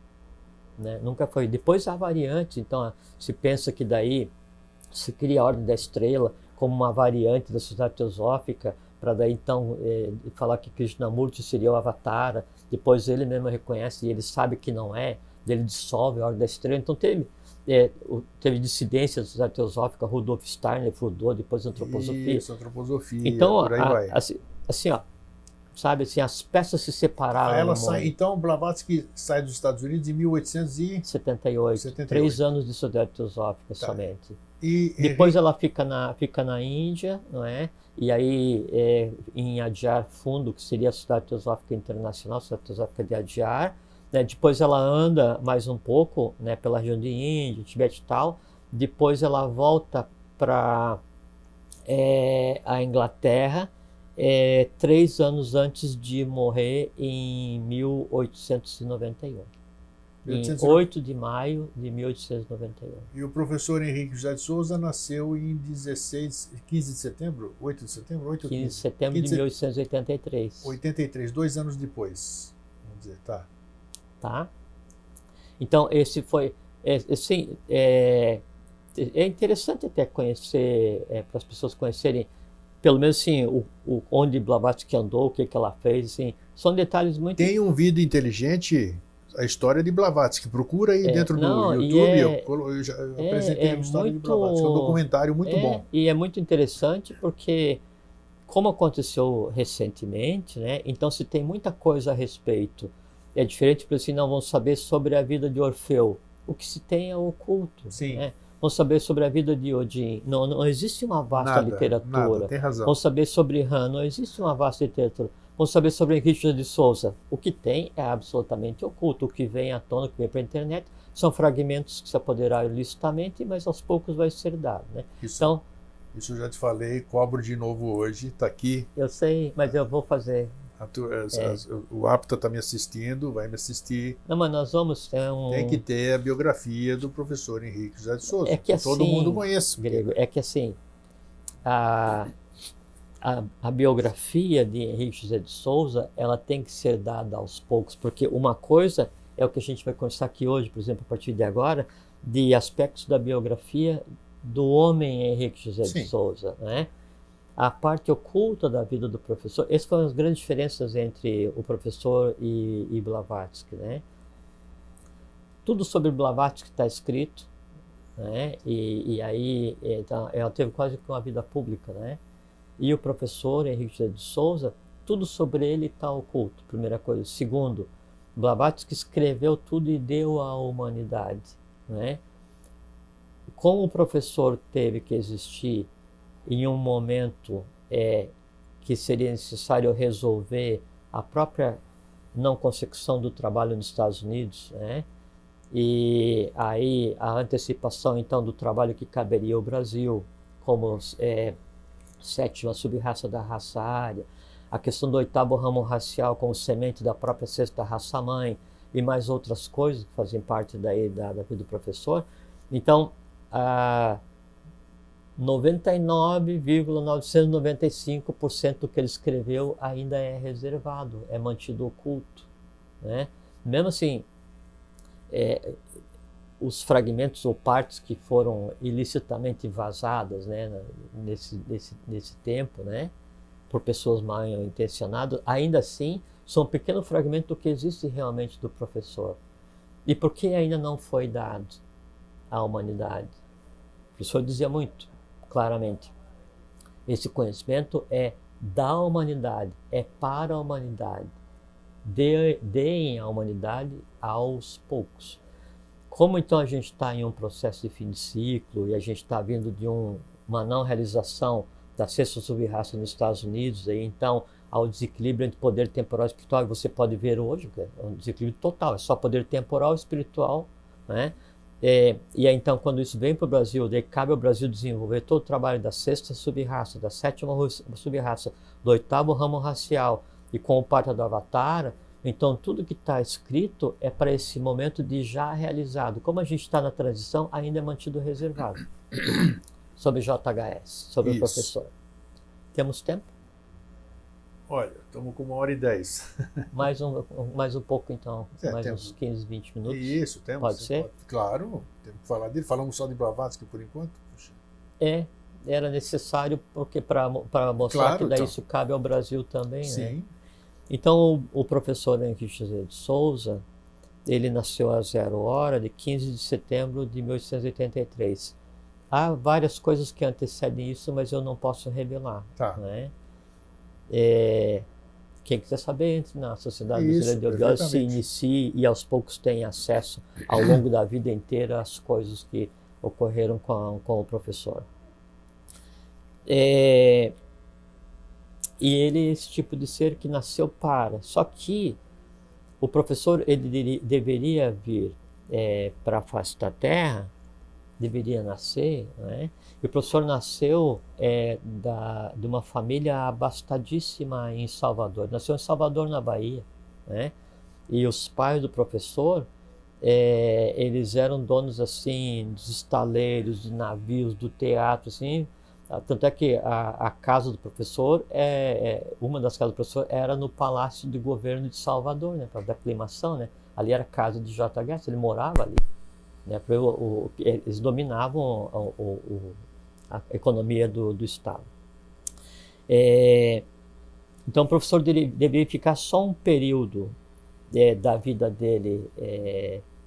né? Nunca foi. Depois há variantes, então se pensa que daí se cria a Ordem da Estrela como uma variante da Sociedade Teosófica, para daí então falar que Krishnamurti seria o Avatara. Depois ele mesmo reconhece e ele sabe que não é, ele dissolve a Ordem da Estrela. Então teve teve dissidências teosóficas, Rudolf Steiner fundou, depois antroposofia. Isso, antroposofia, Então, por aí vai. assim, ó, sabe, assim, as peças se separaram. Ela sai, então, Blavatsky sai dos Estados Unidos em 1878. 3 anos de sociedade teosófica somente. E depois ela fica na Índia, não é? E aí em Adyar Fundo, que seria a Sociedade Teosófica Internacional, a Sociedade Teosófica de Adyar. Né? Depois ela anda mais um pouco, né, pela região de Índia, Tibete e tal. Depois ela volta para a Inglaterra, 3 anos antes de morrer em 1891. Em 8 de maio de 1891. E o professor Henrique José de Souza nasceu em 15 de setembro? 8 de setembro? 15 de setembro de 1883. 83, 2 anos depois. Vamos dizer, tá? Então, esse foi... assim, é interessante até conhecer, para as pessoas conhecerem, pelo menos assim, onde Blavatsky andou, o que ela fez, assim, são detalhes muito... Tem um vídeo inteligente... A história de Blavatsky, procura aí dentro do YouTube, eu já apresentei a história de Blavatsky, é um documentário muito bom. E é muito interessante porque, como aconteceu recentemente, né, então se tem muita coisa a respeito, é diferente, porque assim, não vão saber sobre a vida de Orfeu, o que se tem é oculto. Sim. Né? Vão saber sobre a vida de Odin, não existe uma vasta literatura. Nada, tem razão. Vão saber sobre Han, não existe uma vasta literatura. Vamos saber sobre Henrique José de Souza. O que tem é absolutamente oculto. O que vem à tona, o que vem para a internet, são fragmentos que se apoderaram ilicitamente, mas aos poucos vai ser dado. Né? Isso eu já te falei, cobro de novo hoje, está aqui. Eu sei, mas eu vou fazer. O Apta está me assistindo, vai me assistir. Não, mas nós vamos ter Tem que ter a biografia do professor Henrique José de Souza. É que assim, todo mundo conhece. Grego, é que assim, a biografia de Henrique José de Souza, ela tem que ser dada aos poucos, porque uma coisa é o que a gente vai conversar aqui hoje, por exemplo, a partir de agora, de aspectos da biografia do homem Henrique José de Souza, né? A parte oculta da vida do professor, essas foram as grandes diferenças entre o professor e Blavatsky, né? Tudo sobre Blavatsky está escrito, né? E aí então, ela teve quase que uma vida pública, né? E o professor Henrique José de Souza, tudo sobre ele está oculto, primeira coisa. Segundo, Blavatsky escreveu tudo e deu à humanidade. Né? Como o professor teve que existir em um momento que seria necessário resolver a própria não consecução do trabalho nos Estados Unidos, né? E aí a antecipação então do trabalho que caberia ao Brasil, como sétima sub-raça da raça ária, a questão do 8º ramo racial como semente da própria 6ª raça-mãe e mais outras coisas que fazem parte da vida do professor. Então, 99,995% do que ele escreveu ainda é reservado, é mantido oculto. Né? Mesmo assim, os fragmentos ou partes que foram ilicitamente vazadas, né, nesse tempo, né, por pessoas mal intencionadas, ainda assim são um pequeno fragmento do que existe realmente do professor. E por que ainda não foi dado à humanidade? O professor dizia muito claramente, esse conhecimento é da humanidade, é para a humanidade. Deem à humanidade aos poucos. Como então a gente está em um processo de fim de ciclo e a gente está vindo de uma não realização da 6ª sub-raça nos Estados Unidos, aí então ao desequilíbrio entre poder temporal e espiritual, que você pode ver hoje, é um desequilíbrio total, é só poder temporal e espiritual, né? E aí então quando isso vem para o Brasil, daí cabe ao Brasil desenvolver todo o trabalho da 6ª sub-raça, da 7ª sub-raça, do 8º ramo racial e com o parte do Avatar. Então, tudo que está escrito é para esse momento de já realizado. Como a gente está na transição, ainda é mantido reservado. Sobre JHS, sobre o professor. Temos tempo? Olha, estamos com 1h10. Mais um pouco, então. Mais uns 15, 20 minutos. Isso, temos. Pode ser? Claro, temos que falar dele. Falamos só de Blavatsky por enquanto. Puxa. Era necessário, porque para mostrar que daí isso cabe ao Brasil também. Sim. Né? Então, o professor Henrique José de Souza, Ele nasceu a 0 hora de 15 de setembro de 1883. Há várias coisas que antecedem isso, mas eu não posso revelar, Tá. né? Quem quiser saber, entre na Sociedade Brasileira Isso, de Audiólogos, se perfeitamente. inicie e aos poucos tem acesso ao longo da vida inteira às coisas que ocorreram com o professor. E ele é esse tipo de ser que nasceu para. Só que o professor ele deveria vir para a face da Terra, deveria nascer, né? E o professor nasceu de uma família abastadíssima em Salvador. Nasceu em Salvador, na Bahia, né? E os pais do professor, eles eram donos assim dos estaleiros, de navios, do teatro, assim. Tanto é que a casa do professor, uma das casas do professor era no Palácio de Governo de Salvador, né, para da aclimação, né? Ali era a casa de JHS, ele morava ali, né? Eles dominavam a economia do Estado. Então o professor deveria ficar só um período da vida dele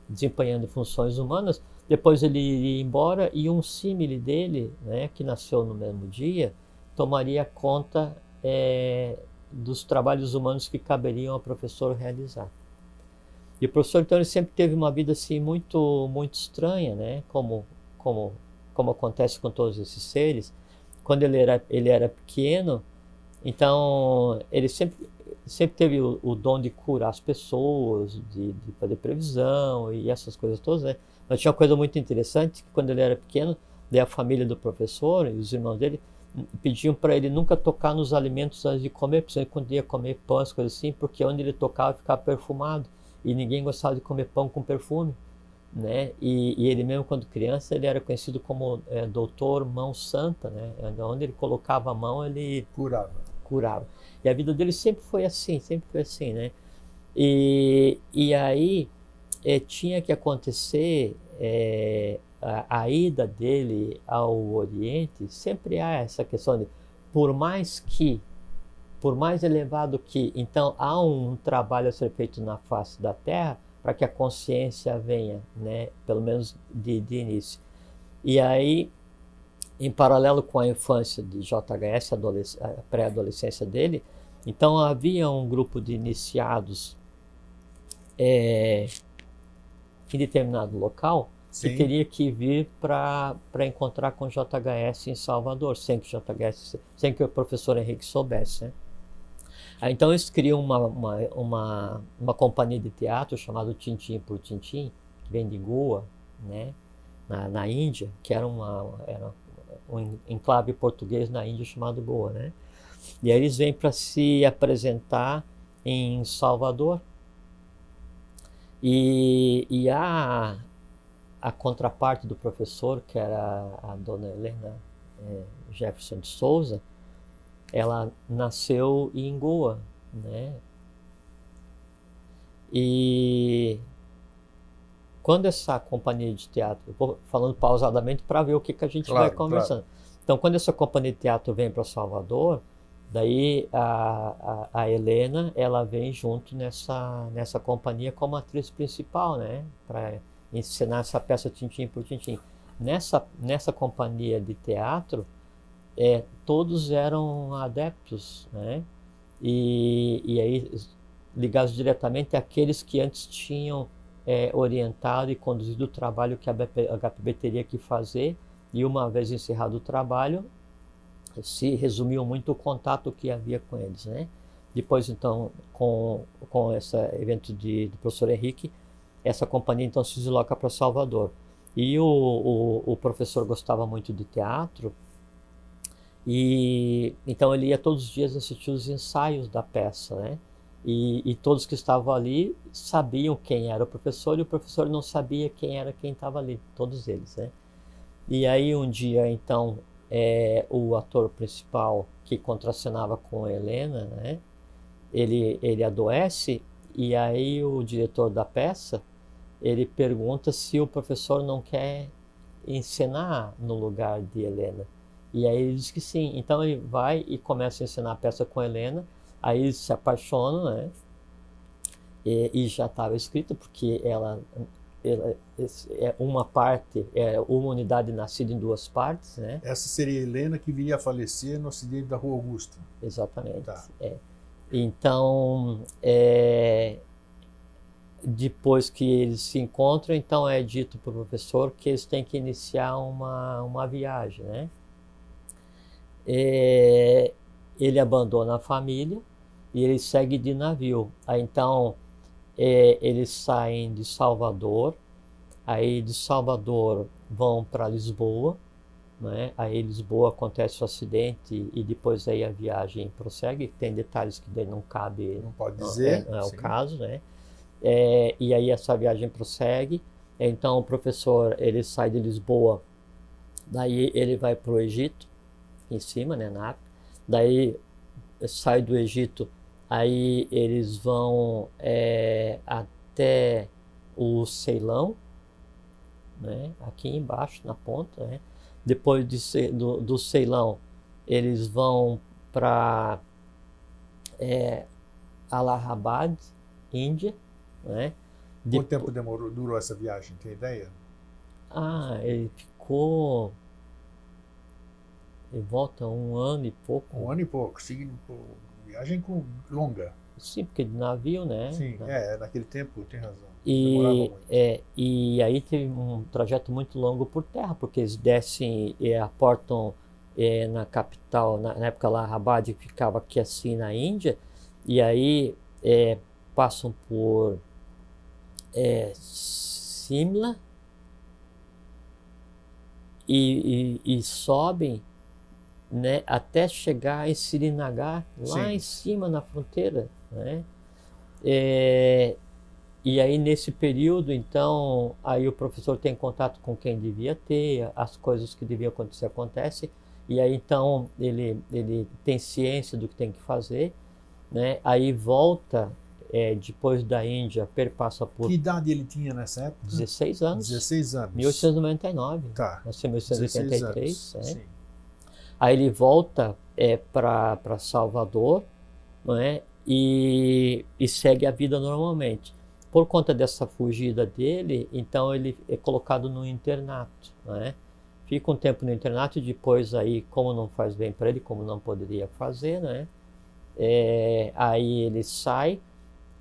desempenhando funções humanas, depois ele iria embora e um símile dele, né, que nasceu no mesmo dia, tomaria conta dos trabalhos humanos que caberiam ao professor realizar. E o professor, então, ele sempre teve uma vida assim muito, muito estranha, né, como acontece com todos esses seres. Quando ele era pequeno, então ele sempre teve o dom de curar as pessoas, de fazer previsão e essas coisas todas, né? Mas tinha uma coisa muito interessante, que quando ele era pequeno, daí a família do professor e os irmãos dele pediam para ele nunca tocar nos alimentos antes de comer, porque ele podia comer pão, as coisas assim, porque onde ele tocava ficava perfumado, e ninguém gostava de comer pão com perfume, né? E ele mesmo, quando criança, ele era conhecido como doutor mão santa, né? Onde ele colocava a mão, ele curava. E a vida dele sempre foi assim, né? E aí tinha que acontecer a ida dele ao Oriente. Sempre há essa questão de, por mais elevado que, então há um trabalho a ser feito na face da Terra para que a consciência venha, né? Pelo menos de início. E aí, em paralelo com a infância de JHS, a pré-adolescência dele, então havia um grupo de iniciados em determinado local que teria que vir para encontrar com JHS em Salvador, sem que o professor Henrique soubesse, né? Aí, então eles criam uma companhia de teatro chamada Tintim por Tintim, que vem de Goa, né? Na Índia, que era um enclave português na Índia chamado Goa, né? E aí eles vêm para se apresentar em Salvador. E a contraparte do professor, que era a dona Helena Jefferson de Souza, ela nasceu em Goa, né? E quando essa companhia de teatro, eu vou falando pausadamente para ver o que a gente vai conversando. Claro. Então, quando essa companhia de teatro vem para Salvador, daí a Helena, ela vem junto nessa companhia como atriz principal, né? Para encenar essa peça Tintim por Tintim. Nessa companhia de teatro, todos eram adeptos, né? E aí ligados diretamente àqueles que antes tinham orientado e conduzido o trabalho que a HPB teria que fazer, e uma vez encerrado o trabalho, se resumiu muito o contato que havia com eles, né? Depois, então, com esse evento do professor Henrique, essa companhia então se desloca para Salvador. E o professor gostava muito de teatro, e então ele ia todos os dias assistir os ensaios da peça, né? E todos que estavam ali sabiam quem era o professor, e o professor não sabia quem era quem estava ali, todos eles, né? E aí um dia, então, o ator principal que contracenava com a Helena, né? Ele adoece, e aí o diretor da peça, ele pergunta se o professor não quer encenar no lugar de Helena. E aí ele diz que sim. Então ele vai e começa a encenar a peça com a Helena. Aí eles se apaixonam, né? e já estava escrito porque é uma parte, é uma unidade nascida em duas partes, né? Essa seria a Helena que viria a falecer no acidente da Rua Augusta. Exatamente. Tá. Então, depois que eles se encontram, então é dito para o professor que eles têm que iniciar uma viagem, né? Ele abandona a família e ele segue de navio. Aí, então, eles saem de Salvador, aí de Salvador vão para Lisboa, né? Aí em Lisboa acontece o acidente e depois aí a viagem prossegue. Tem detalhes que daí não cabe, Não pode dizer. não é o sim. caso, né? E aí essa viagem prossegue. Então o professor ele sai de Lisboa, daí ele vai para o Egito, em cima, né, na África. Daí sai do Egito, aí eles vão até o Ceilão, né, aqui embaixo na ponta, né? Depois do Ceilão, eles vão para Allahabad, Índia, né? Quanto tempo durou essa viagem? Tem ideia? Ele ficou em volta 1 ano e pouco. 1 ano e pouco. Viagem longa. Sim, porque de navio, né? Sim, naquele tempo tem razão. E, Demorava muito. e aí teve um trajeto muito longo por terra, porque eles descem e aportam na capital, na época lá, Rabat, que ficava aqui assim na Índia, e aí passam por Simla e sobem, né, até chegar em Srinagar, lá Sim. em cima na fronteira, né? E aí nesse período, então, aí o professor tem contato com quem devia ter, as coisas que deviam acontecer acontecem, e aí então ele tem ciência do que tem que fazer, né? Aí volta, depois da Índia, perpassa por Que idade ele tinha nessa época? 16 anos, 16 anos. 1899, Tá. nasceu em 16 1883, anos. né? Sim. Aí ele volta para Salvador, não é? E segue a vida normalmente. Por conta dessa fugida dele, então ele é colocado no internato, não é? Fica um tempo no internato e depois aí, como não faz bem para ele, como não poderia fazer, né? Aí ele sai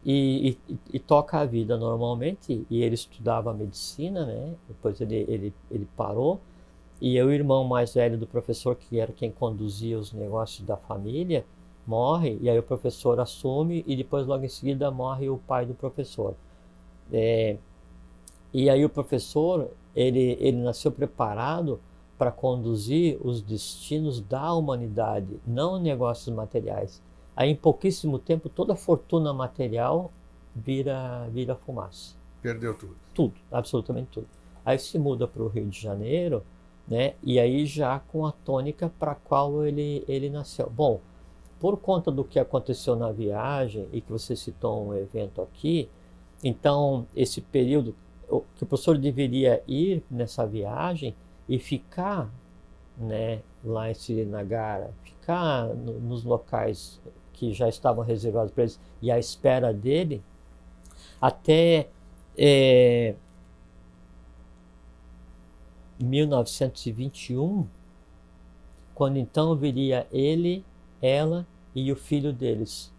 e toca a vida normalmente, e ele estudava medicina, né? Depois ele parou, e o irmão mais velho do professor, que era quem conduzia os negócios da família, morre, e aí o professor assume, e depois logo em seguida morre o pai do professor. E aí o professor, ele nasceu preparado para conduzir os destinos da humanidade, não negócios materiais. Aí em pouquíssimo tempo toda a fortuna material vira fumaça. Perdeu tudo. Tudo, absolutamente tudo. Aí se muda para o Rio de Janeiro, né? E aí já com a tônica para a qual ele nasceu. Bom, por conta do que aconteceu na viagem e que você citou um evento aqui, então esse período que o professor deveria ir nessa viagem e ficar, né, lá em Srinagar, ficar nos locais que já estavam reservados para eles e à espera dele, até 1921, quando então viria ele, ela e o filho deles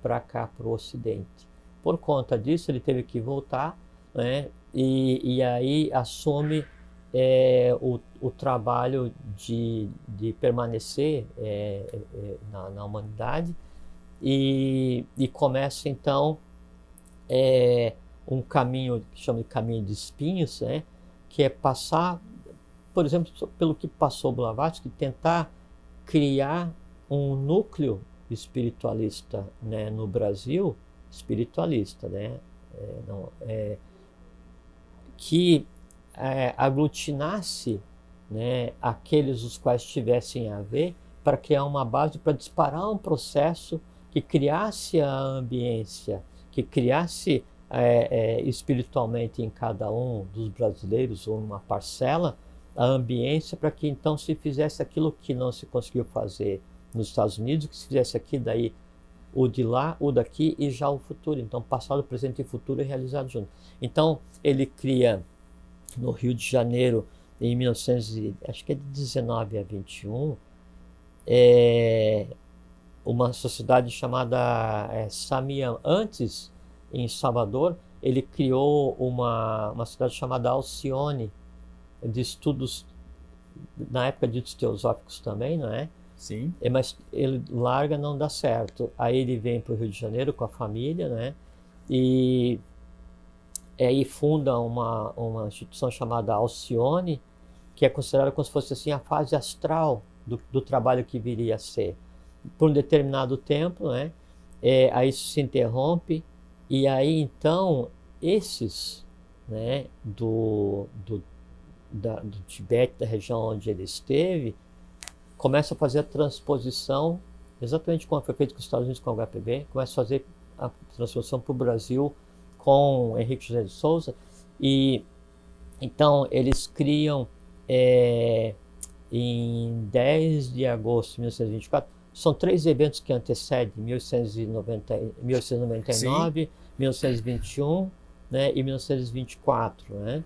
para cá, para o Ocidente. Por conta disso, ele teve que voltar, né? E aí assume o trabalho de permanecer na humanidade e começa então um caminho que chama de caminho de espinhos, né? Que é passar, por exemplo, pelo que passou Blavatsky, tentar criar um núcleo espiritualista, né, no Brasil, espiritualista, né, que aglutinasse, né, aqueles os quais tivessem a ver, para criar uma base, para disparar um processo que criasse a ambiência, que criasse espiritualmente em cada um dos brasileiros, ou uma parcela, a ambiência para que então se fizesse aquilo que não se conseguiu fazer nos Estados Unidos, que se fizesse aqui daí o de lá, o daqui e já o futuro. Então, passado, presente e futuro é realizado junto. Então, ele cria no Rio de Janeiro, em 1900, acho que é de 19 a 21, uma sociedade chamada Samiam. Antes, em Salvador, ele criou uma cidade chamada Alcione, de estudos, na época de estudos teosóficos também, não é? Sim. Mas ele larga, não dá certo. Aí ele vem para o Rio de Janeiro com a família, né? E aí funda uma instituição chamada Alcione, que é considerada como se fosse assim a fase astral do trabalho que viria a ser. Por um determinado tempo, né? Aí isso se interrompe, e aí então esses, né, do Tibete, da região onde ele esteve, começa a fazer a transposição, exatamente como foi feito com os Estados Unidos com o HPB, começa a fazer a transposição para o Brasil com Henrique José de Souza, e então eles criam em 10 de agosto de 1924, são 3 eventos que antecedem 1899, Sim. 1921, né, e 1924, né?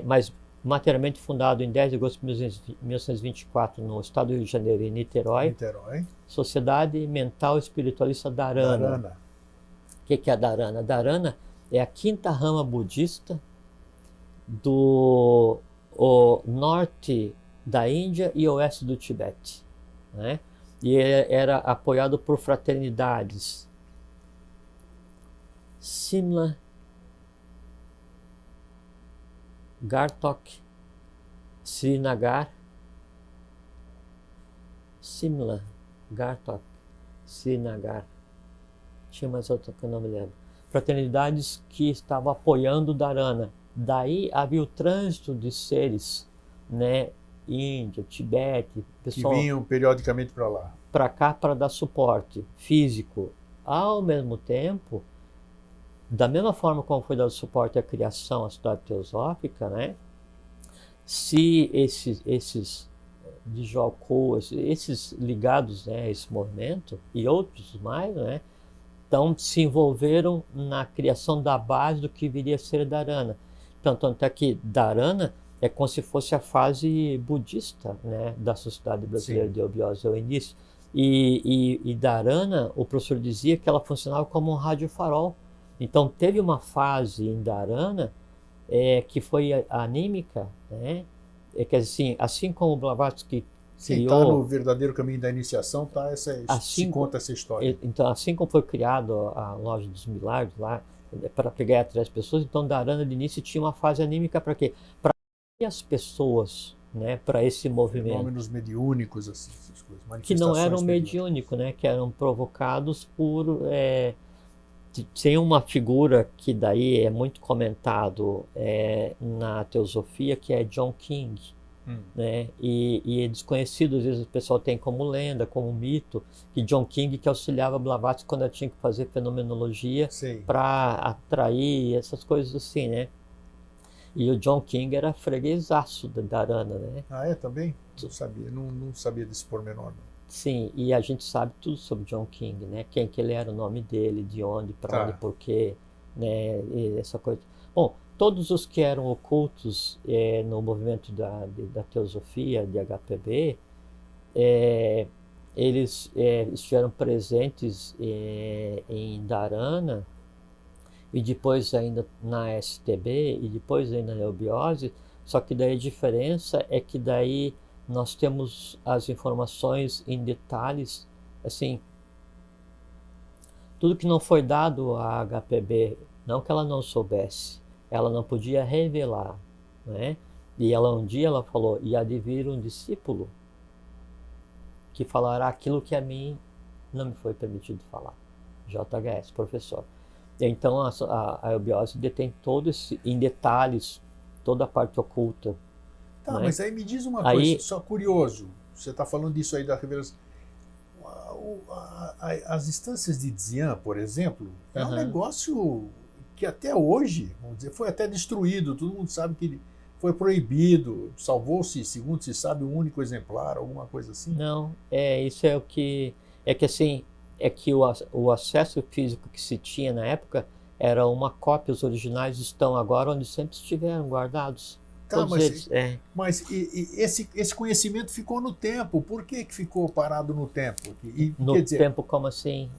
Mas materialmente fundado em 10 de agosto de 1924 no estado do Rio de Janeiro, em Niterói, Sociedade Mental Espiritualista Dharana. Dharana. O que é a Dharana? A Dharana é a quinta rama budista do norte da Índia e oeste do Tibete, né? E era apoiado por fraternidades Simla, Gartok, Srinagar, Simla, Gartok, Srinagar. Tinha mais outra que eu não me lembro. Fraternidades que estavam apoiando o Dharana. Daí havia o trânsito de seres, né? Índia, Tibete, pessoal que vinham periodicamente para lá. Para cá para dar suporte físico. Ao mesmo tempo, da mesma forma como foi dado suporte à criação, à cidade teosófica, né? Se esses de Joko, esses ligados, né, a esse movimento e outros mais, né, então se envolveram na criação da base do que viria a ser Dharana. Então, tanto é que Dharana é como se fosse a fase budista, né, da Sociedade Brasileira de Obiose ao início. E Dharana, o professor dizia que ela funcionava como um radiofarol. Então teve uma fase em Dharana que foi anímica, né? Quer dizer, assim como o Blavatsky Sim, criou... está no verdadeiro caminho da iniciação, se conta essa história. Então, assim como foi criado a Loja dos Milagres lá, para pegar atrás das pessoas, então Dharana de início tinha uma fase anímica para quê? Para as pessoas, né, para esse movimento. Fenômenos mediúnicos, assim, essas coisas, que não eram mediúnicos, né, que eram provocados por... tem uma figura que daí é muito comentado na teosofia, que é John King, né? E é desconhecido, às vezes o pessoal tem como lenda, como mito, que John King que auxiliava Blavatsky quando tinha que fazer fenomenologia para atrair essas coisas assim, né? E o John King era freguesaço da Dharana, né? Ah, é? Também? Não sabia, não sabia desse pormenor. Sim, e a gente sabe tudo sobre John King, né? Quem que ele era, o nome dele, de onde, para onde, por quê, né? E essa coisa. Bom, todos os que eram ocultos no movimento da teosofia, de HPB, eles estiveram presentes em Dharana, e depois ainda na STB, e depois ainda na Eubiose, só que daí a diferença é que daí nós temos as informações em detalhes, assim, tudo que não foi dado à HPB, não que ela não soubesse, ela não podia revelar, né? E um dia ela falou, e há de vir um discípulo que falará aquilo que a mim não me foi permitido falar. JHS, professor. Então a eubiose detém todo em detalhes, toda a parte oculta. Tá, né? Mas aí me diz uma coisa, só curioso, você está falando disso aí da revelação. As instâncias de Dzyan, por exemplo, é um negócio que até hoje, vamos dizer, foi até destruído, todo mundo sabe que foi proibido, salvou-se, segundo se sabe, um único exemplar, alguma coisa assim. Não, isso é o que... É que assim, é que o acesso físico que se tinha na época era uma cópia, os originais estão agora onde sempre estiveram guardados. Tá, Todos eles. mas esse conhecimento ficou no tempo. Por que ficou parado no tempo? No Quer dizer, tempo, como assim?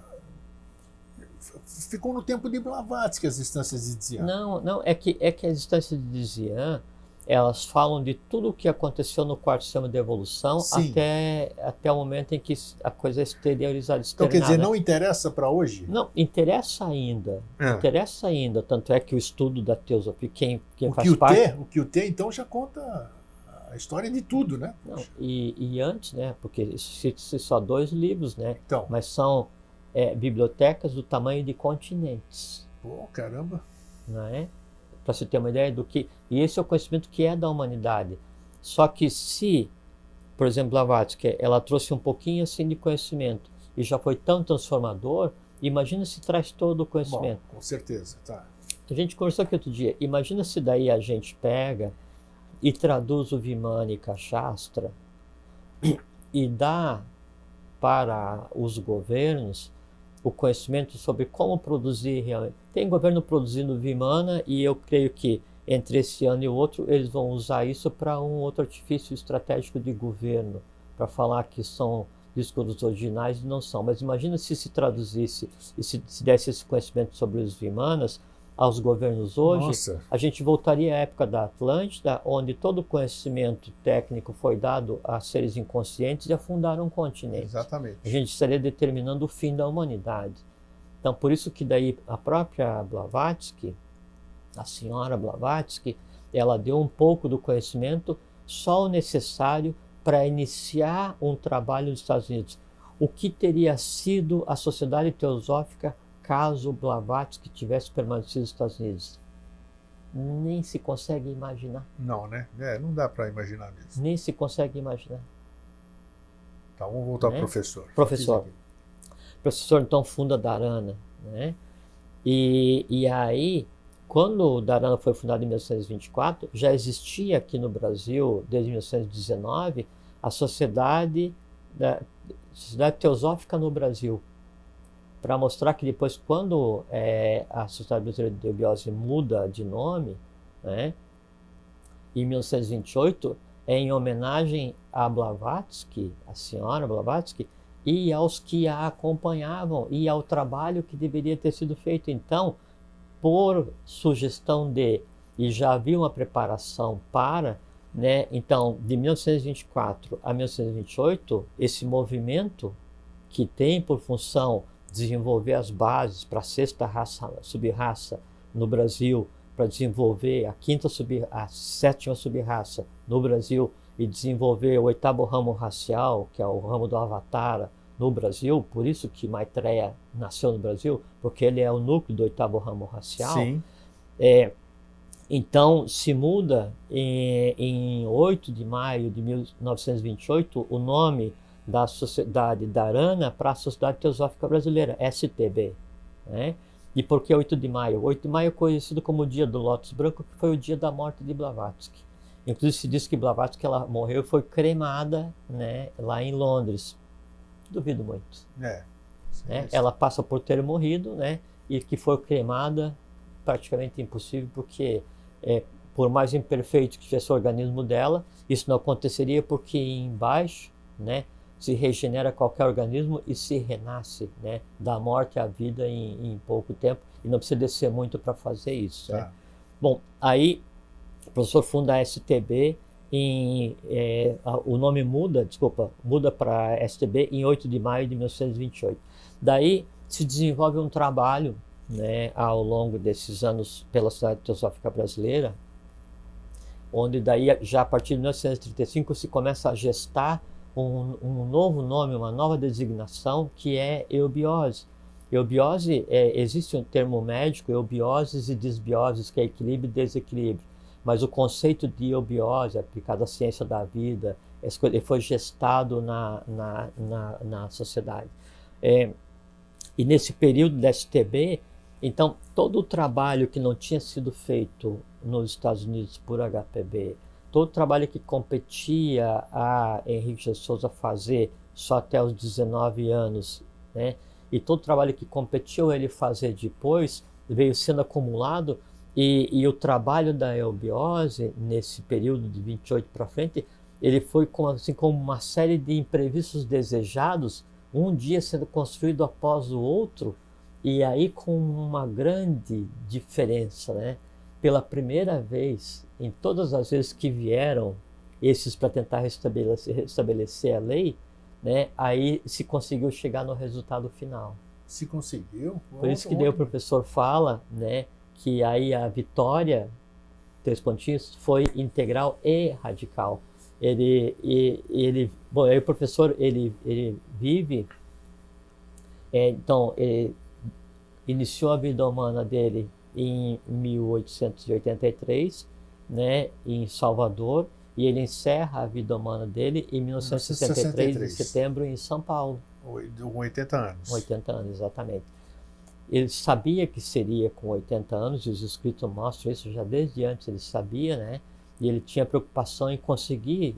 ficou no tempo de Blavatsky as instâncias de Dzian. Não, é que as instâncias de Dzian, elas falam de tudo o que aconteceu no quarto sistema de evolução Sim. até o momento em que a coisa é exteriorizada. Então, quer dizer, não interessa para hoje? Não, interessa ainda. Interessa ainda. Tanto é que o estudo da teosofia, quem faz parte... O QT, então, já conta a história de tudo, né? Não, e antes, né? Porque cita-se só 2 livros, né? Então. Mas são bibliotecas do tamanho de continentes. Pô, caramba. Não é? Para você ter uma ideia do que... E esse é o conhecimento que é da humanidade. Só que se, por exemplo, Blavatsky, ela trouxe um pouquinho assim de conhecimento e já foi tão transformador, imagina se traz todo o conhecimento. Bom, com certeza, tá. A gente conversou aqui outro dia, imagina se daí a gente pega e traduz o Vimanika Shastra e dá para os governos o conhecimento sobre como produzir realmente. Tem governo produzindo Vimana e eu creio que entre esse ano e o outro eles vão usar isso para um outro artifício estratégico de governo, para falar que são discos originais e não são. Mas imagina se traduzisse e se desse esse conhecimento sobre os Vimanas aos governos hoje. Nossa. A gente voltaria à época da Atlântida, onde todo o conhecimento técnico foi dado a seres inconscientes e afundaram um continente. Exatamente. A gente estaria determinando o fim da humanidade. Então, por isso que daí a própria Blavatsky, a senhora Blavatsky, ela deu um pouco do conhecimento, só o necessário para iniciar um trabalho nos Estados Unidos. O que teria sido a Sociedade Teosófica caso Blavatsky tivesse permanecido nos Estados Unidos? Nem se consegue imaginar. Não, né? Não dá para imaginar mesmo. Nem se consegue imaginar. Tá, vamos voltar ao professor. Professor. O professor então funda Dharana, né? E aí, quando o Dharana foi fundado em 1924, já existia aqui no Brasil, desde 1919, a Sociedade Teosófica no Brasil, para mostrar que depois, quando a Sociedade Brasileira de Eubiose muda de nome, né, em 1928, é em homenagem a Blavatsky, a senhora Blavatsky, e aos que a acompanhavam, e ao trabalho que deveria ter sido feito. Então, por sugestão e já havia uma preparação para, né, então, de 1924 a 1928, esse movimento que tem por função desenvolver as bases para a 6ª sub-raça no Brasil, para desenvolver a 7ª sub-raça no Brasil e desenvolver o 8º ramo racial, que é o ramo do Avatara, no Brasil. Por isso que Maitreya nasceu no Brasil, porque ele é o núcleo do 8º ramo racial. Sim. Então, se muda em 8 de maio de 1928 o nome da Sociedade Dharana para a Sociedade Teosófica Brasileira, STB. Né? E por que 8 de maio? 8 de maio é conhecido como o dia do Lótus Branco, que foi o dia da morte de Blavatsky. Inclusive se diz que Blavatsky ela morreu e foi cremada, né, lá em Londres. Duvido muito. Né? Ela passa por ter morrido, né, e que foi cremada, praticamente impossível, porque por mais imperfeito que tivesse o organismo dela, isso não aconteceria porque embaixo, né, se regenera qualquer organismo e se renasce, né, da morte à vida em pouco tempo, e não precisa descer muito para fazer isso. Né? Bom, aí o professor funda a STB, o nome muda para STB em 8 de maio de 1928. Daí se desenvolve um trabalho, né, ao longo desses anos pela Sociedade Teosófica Brasileira, onde daí já a partir de 1935 se começa a gestar um novo nome, uma nova designação, que é eubiose. Eubiose, existe um termo médico, eubioses e disbioses, que é equilíbrio e desequilíbrio. Mas o conceito de eubiose, aplicado à ciência da vida, ele foi gestado na sociedade. E nesse período da STB, então, todo o trabalho que não tinha sido feito nos Estados Unidos por HPB, todo o trabalho que competia a Henrique de Souza fazer só até os 19 anos, né, e todo o trabalho que competiu ele fazer depois veio sendo acumulado, e o trabalho da eubiose, nesse período de 28 para frente, ele foi assim, como uma série de imprevistos desejados, um dia sendo construído após o outro, e aí com uma grande diferença, né? Pela primeira vez, em todas as vezes que vieram esses para tentar restabelecer a lei, né? Aí se conseguiu chegar no resultado final. Se conseguiu? Por isso que daí o professor fala, né, que aí a vitória, 3 pontinhos, foi integral e radical. Bom, aí o professor, ele vive, então, ele iniciou a vida humana dele em 1883, né, em Salvador, e ele encerra a vida humana dele em 1963, de setembro, em São Paulo. Com 80 anos. 80 anos, exatamente. Ele sabia que seria com 80 anos, e os escritos mostram isso já desde antes, ele sabia, né? E ele tinha preocupação em conseguir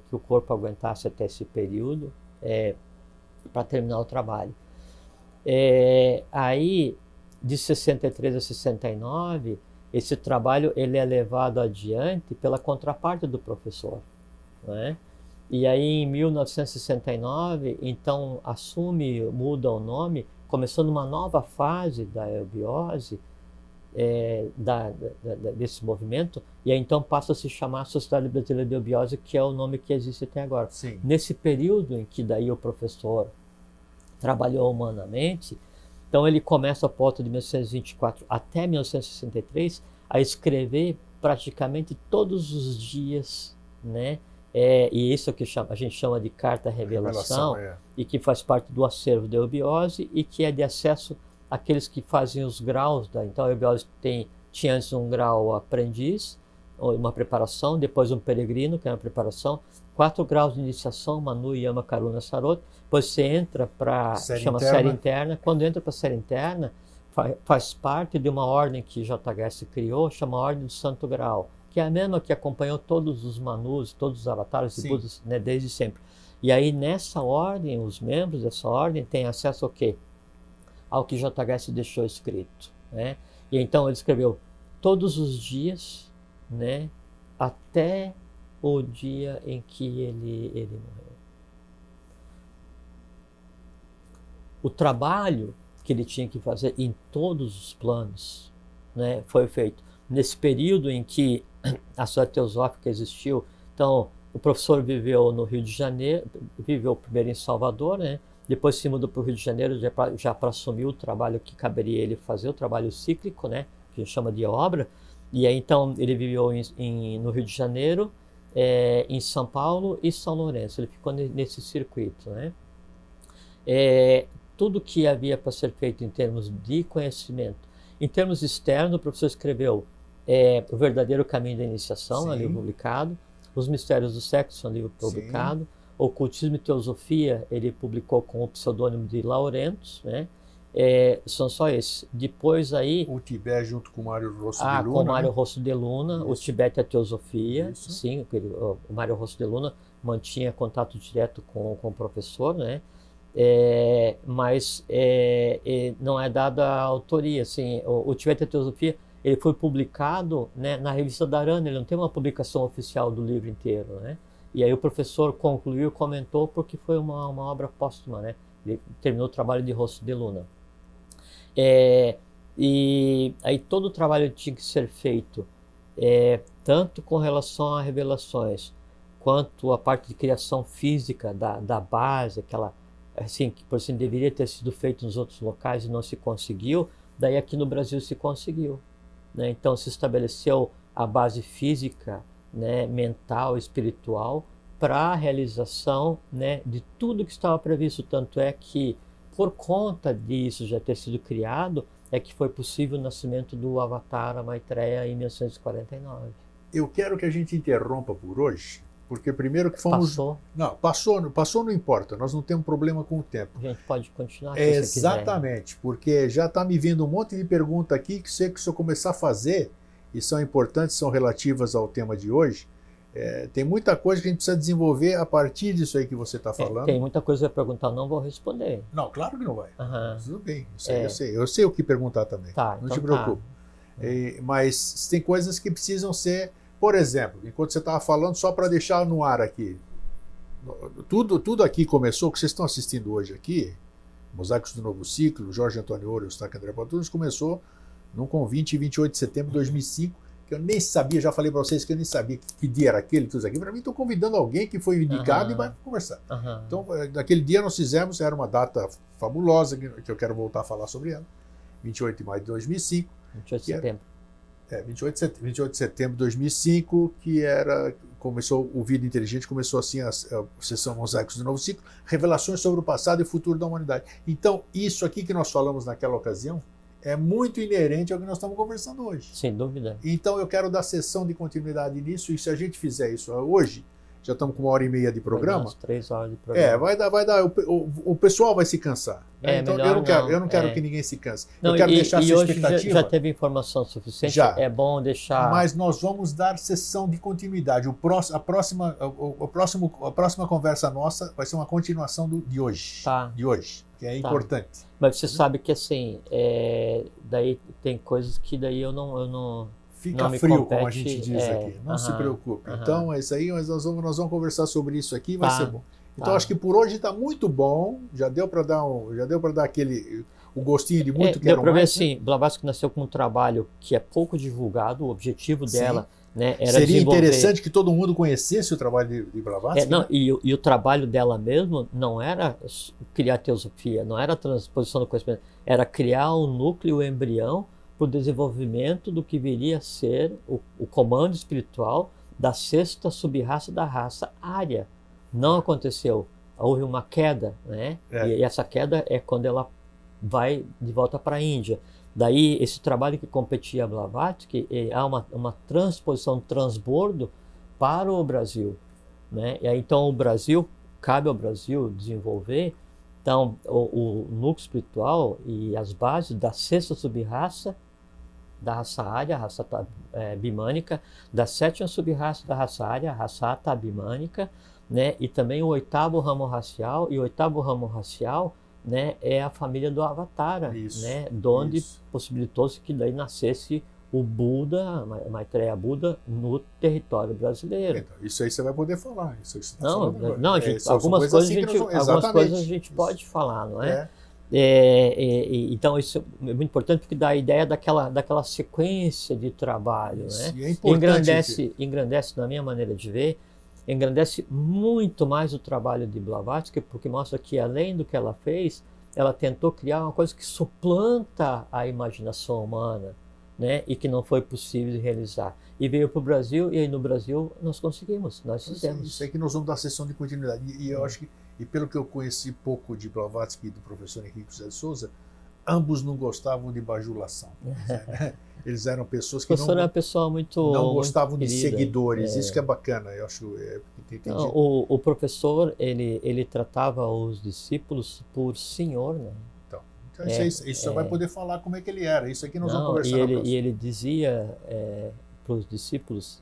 que o corpo aguentasse até esse período para terminar o trabalho. Aí, de 63 a 69, esse trabalho ele é levado adiante pela contraparte do professor, né? E aí, em 1969, então muda o nome, começando uma nova fase da eubiose, desse movimento, e aí então passa a se chamar Sociedade Brasileira de Eubiose, que é o nome que existe até agora. Sim. Nesse período em que daí o professor trabalhou humanamente, então ele começa a volta de 1924 até 1963 a escrever praticamente todos os dias, né? E isso é o que a gente chama de carta revelação, e que faz parte do acervo da eubiose e que é de acesso àqueles que fazem os graus. Então a eubiose tinha antes um grau aprendiz, uma preparação, depois um peregrino, que é uma preparação, 4 graus de iniciação, Manu, Yama, Karuna, Sarot, depois você entra para série interna. Quando entra para a série interna, faz parte de uma ordem que JHS criou, chama Ordem do Santo Grau, que é a mesma que acompanhou todos os Manus, todos os avatares de Budas, né, desde sempre. E aí nessa ordem, os membros dessa ordem têm acesso ao quê? Ao que JHS deixou escrito, né? E então ele escreveu todos os dias, né, até o dia em que ele morreu. O trabalho que ele tinha que fazer em todos os planos, né, foi feito. Nesse período em que a Sociedade Teosófica existiu, então o professor viveu no Rio de Janeiro, viveu primeiro em Salvador, né, depois se mudou para o Rio de Janeiro já para assumir o trabalho que caberia ele fazer, o trabalho cíclico, né, que a gente chama de obra. E aí então ele viveu no Rio de Janeiro, em São Paulo e São Lourenço. Ele ficou nesse circuito, né? Tudo que havia para ser feito em termos de conhecimento. Em termos externos, o professor escreveu O Verdadeiro Caminho da Iniciação, um livro publicado, Os Mistérios do Sexo, um livro publicado, Ocultismo e Teosofia, ele publicou com o pseudônimo de Laurentos, né? São só esses. Depois aí... O Tibete junto com o Mário Rosso de Luna. Com o Mário Rosso de Luna, o Tibete e a Teosofia. Isso. Sim, o Mário Rosso de Luna mantinha contato direto com o professor, né? Mas não é dada a autoria. Assim, o Tibete e a Teosofia, ele foi publicado, né, na revista Dharana, ele não tem uma publicação oficial do livro inteiro, né? E aí o professor concluiu e comentou porque foi uma obra póstuma, né? Ele terminou o trabalho de Rosso de Luna. E aí todo o trabalho tinha que ser feito, tanto com relação a revelações, quanto a parte de criação física da base, aquela, assim, que por assim deveria ter sido feito nos outros locais e não se conseguiu, daí aqui no Brasil se conseguiu, né? Então se estabeleceu a base física, né, mental, espiritual, para a realização, né, de tudo que estava previsto. Tanto é que, por conta disso já ter sido criado, é que foi possível o nascimento do Avatara Maitreya em 1949. Eu quero que a gente interrompa por hoje, porque primeiro que fomos... Passou? Não, passou não importa, nós não temos problema com o tempo. A gente pode continuar se Exatamente, porque já está me vindo um monte de pergunta aqui que se eu começar a fazer, e são importantes, são relativas ao tema de hoje, Tem muita coisa que a gente precisa desenvolver a partir disso aí que você está falando. Tem muita coisa para perguntar, não vou responder. Não, claro que não vai. Aham. Tudo bem, isso aí eu sei o que perguntar também. Tá, Não então te preocupe. Mas tem coisas que precisam ser, por exemplo, enquanto você estava falando, só para deixar no ar aqui, tudo aqui começou, o que vocês estão assistindo hoje aqui, Mosaicos do Novo Ciclo, Jorge Antônio Ouro e o Staca André Patunas, começou num convite em 28 de setembro de 2005, que eu nem sabia, já falei para vocês que eu nem sabia que dia era aquele, tudo aqui. Para mim, estou convidando alguém que foi indicado e vai conversar. Então, naquele dia nós fizemos, era uma data fabulosa, que eu quero voltar a falar sobre ela, 28 de maio de 2005. 28 de setembro. 28 de setembro de 2005, começou o Vida Inteligente, começou assim a sessão Mosaicos do Novo Ciclo, revelações sobre o passado e o futuro da humanidade. Então, isso aqui que nós falamos naquela ocasião é muito inerente ao que nós estamos conversando hoje. Sem dúvida. Então, eu quero dar sessão de continuidade nisso, e se a gente fizer isso hoje, já estamos com 1h30 de programa. 3 horas de programa. Vai dar. O pessoal vai se cansar. Né? Então, eu não quero que ninguém se canse. Eu quero deixar essa expectativa. Já teve informação suficiente? Já. É bom deixar. Mas nós vamos dar sessão de continuidade. A próxima conversa nossa vai ser uma continuação de hoje. Tá. De hoje, que é importante. Mas você sabe que assim, daí tem coisas que daí eu não Fica frio, como a gente diz aqui. Não se preocupe. Então, é isso aí, mas nós vamos conversar sobre isso aqui, vai ser bom. Então, acho que por hoje está muito bom. Já deu para dar o gostinho de muito que deu para ver mais, assim, Blavatsky nasceu com um trabalho que é pouco divulgado. O objetivo dela, né, era seria interessante que todo mundo conhecesse o trabalho de Blavatsky. Né? E o trabalho dela mesmo não era criar teosofia, não era a transposição do conhecimento, era criar um núcleo, o embrião, para o desenvolvimento do que viria a ser o comando espiritual da 6ª sub-raça da raça ária. Não aconteceu. Houve uma queda, né? E essa queda é quando ela vai de volta para a Índia. Daí, esse trabalho que competia a Blavatsky, há uma transposição, um transbordo para o Brasil, né? E aí, então, cabe ao Brasil desenvolver então, o núcleo espiritual e as bases da 6ª sub-raça da raça ária, a raça bimânica, da 7ª sub-raça da raça ária, a raça atabimânica, né? E também o 8º ramo racial, e o 8º ramo racial, né, é a família do Avatara, né? Donde possibilitou-se que daí nascesse o Buda, Maitreya Buda, no território brasileiro. Então, isso aí você vai poder falar. Isso aí você tá algumas coisas a gente pode falar, não é? Então isso é muito importante porque dá a ideia daquela sequência de trabalho, né? É importante. Engrandece, na minha maneira de ver, engrandece muito mais o trabalho de Blavatsky, porque mostra que além do que ela fez, ela tentou criar uma coisa que suplanta a imaginação humana, né? E que não foi possível de realizar. E veio para o Brasil, e aí no Brasil nós conseguimos, nós fizemos. Isso é que nós vamos dar sessão de continuidade. E eu acho que, e pelo que eu conheci pouco de Blavatsky e do professor Henrique José de Souza, ambos não gostavam de bajulação. Eles eram pessoas que era uma pessoa não gostavam muito de querida. seguidores. Isso que é bacana, eu acho. Não, o professor, ele tratava os discípulos por senhor, né? Então isso você vai poder falar como é que ele era. Isso aqui nós vamos conversar. E ele dizia para os discípulos,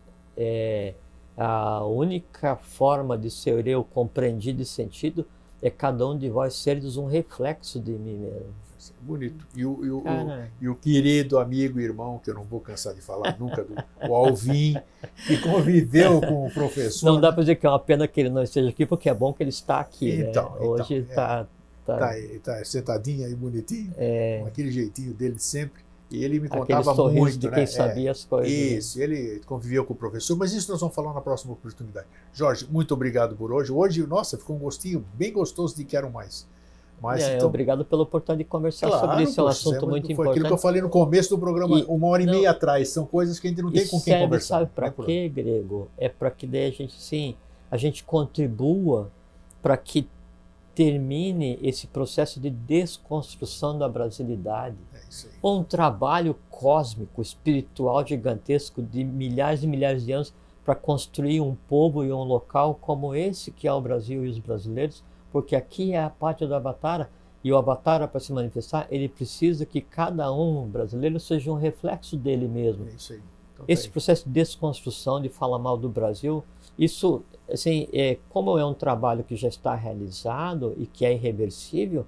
a única forma de ser eu compreendido e sentido é cada um de vós seres um reflexo de mim mesmo. Bonito. E o querido amigo e irmão, que eu não vou cansar de falar nunca, o Alvin, que conviveu com o professor. Não dá para dizer que é uma pena que ele não esteja aqui, porque é bom que ele está aqui. Então, né? Hoje está sentadinho aí, bonitinho, com aquele jeitinho dele de sempre. E ele me aquele contava sorriso muito, de quem sabia as coisas. Isso, ele conviveu com o professor, mas isso nós vamos falar na próxima oportunidade. Jorge, muito obrigado por hoje. Hoje, nossa, ficou um gostinho bem gostoso de quero mais. Então, obrigado pela oportunidade de conversar sobre isso, é um assunto muito importante. Foi aquilo que eu falei no começo do programa, 1h30 atrás, são coisas que a gente não tem com quem conversar. Sabe para quê, Grego? É para que daí a gente contribua para que termine esse processo de desconstrução da brasilidade. Um trabalho cósmico, espiritual, gigantesco de milhares e milhares de anos para construir um povo e um local como esse que é o Brasil e os brasileiros, porque aqui é a pátria do Avatara, e o Avatara, para se manifestar, ele precisa que cada um brasileiro seja um reflexo dele mesmo. É isso aí. Então, esse processo de desconstrução, de falar mal do Brasil, Isso, assim, como é um trabalho que já está realizado e que é irreversível,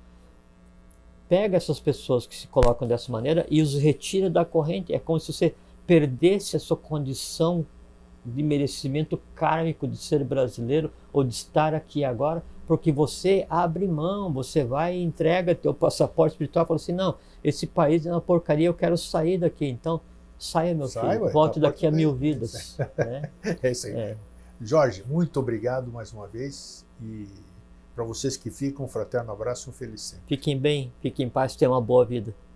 pega essas pessoas que se colocam dessa maneira e os retira da corrente. É como se você perdesse a sua condição de merecimento kármico de ser brasileiro ou de estar aqui agora, porque você abre mão, você vai e entrega teu passaporte espiritual e fala assim, não, esse país é uma porcaria, eu quero sair daqui. Então, saia, meu filho, volte daqui a 1000 vidas. Né? É isso aí. Jorge, muito obrigado mais uma vez, e para vocês que ficam, um fraterno abraço e um feliz sempre. Fiquem bem, fiquem em paz, tenham uma boa vida.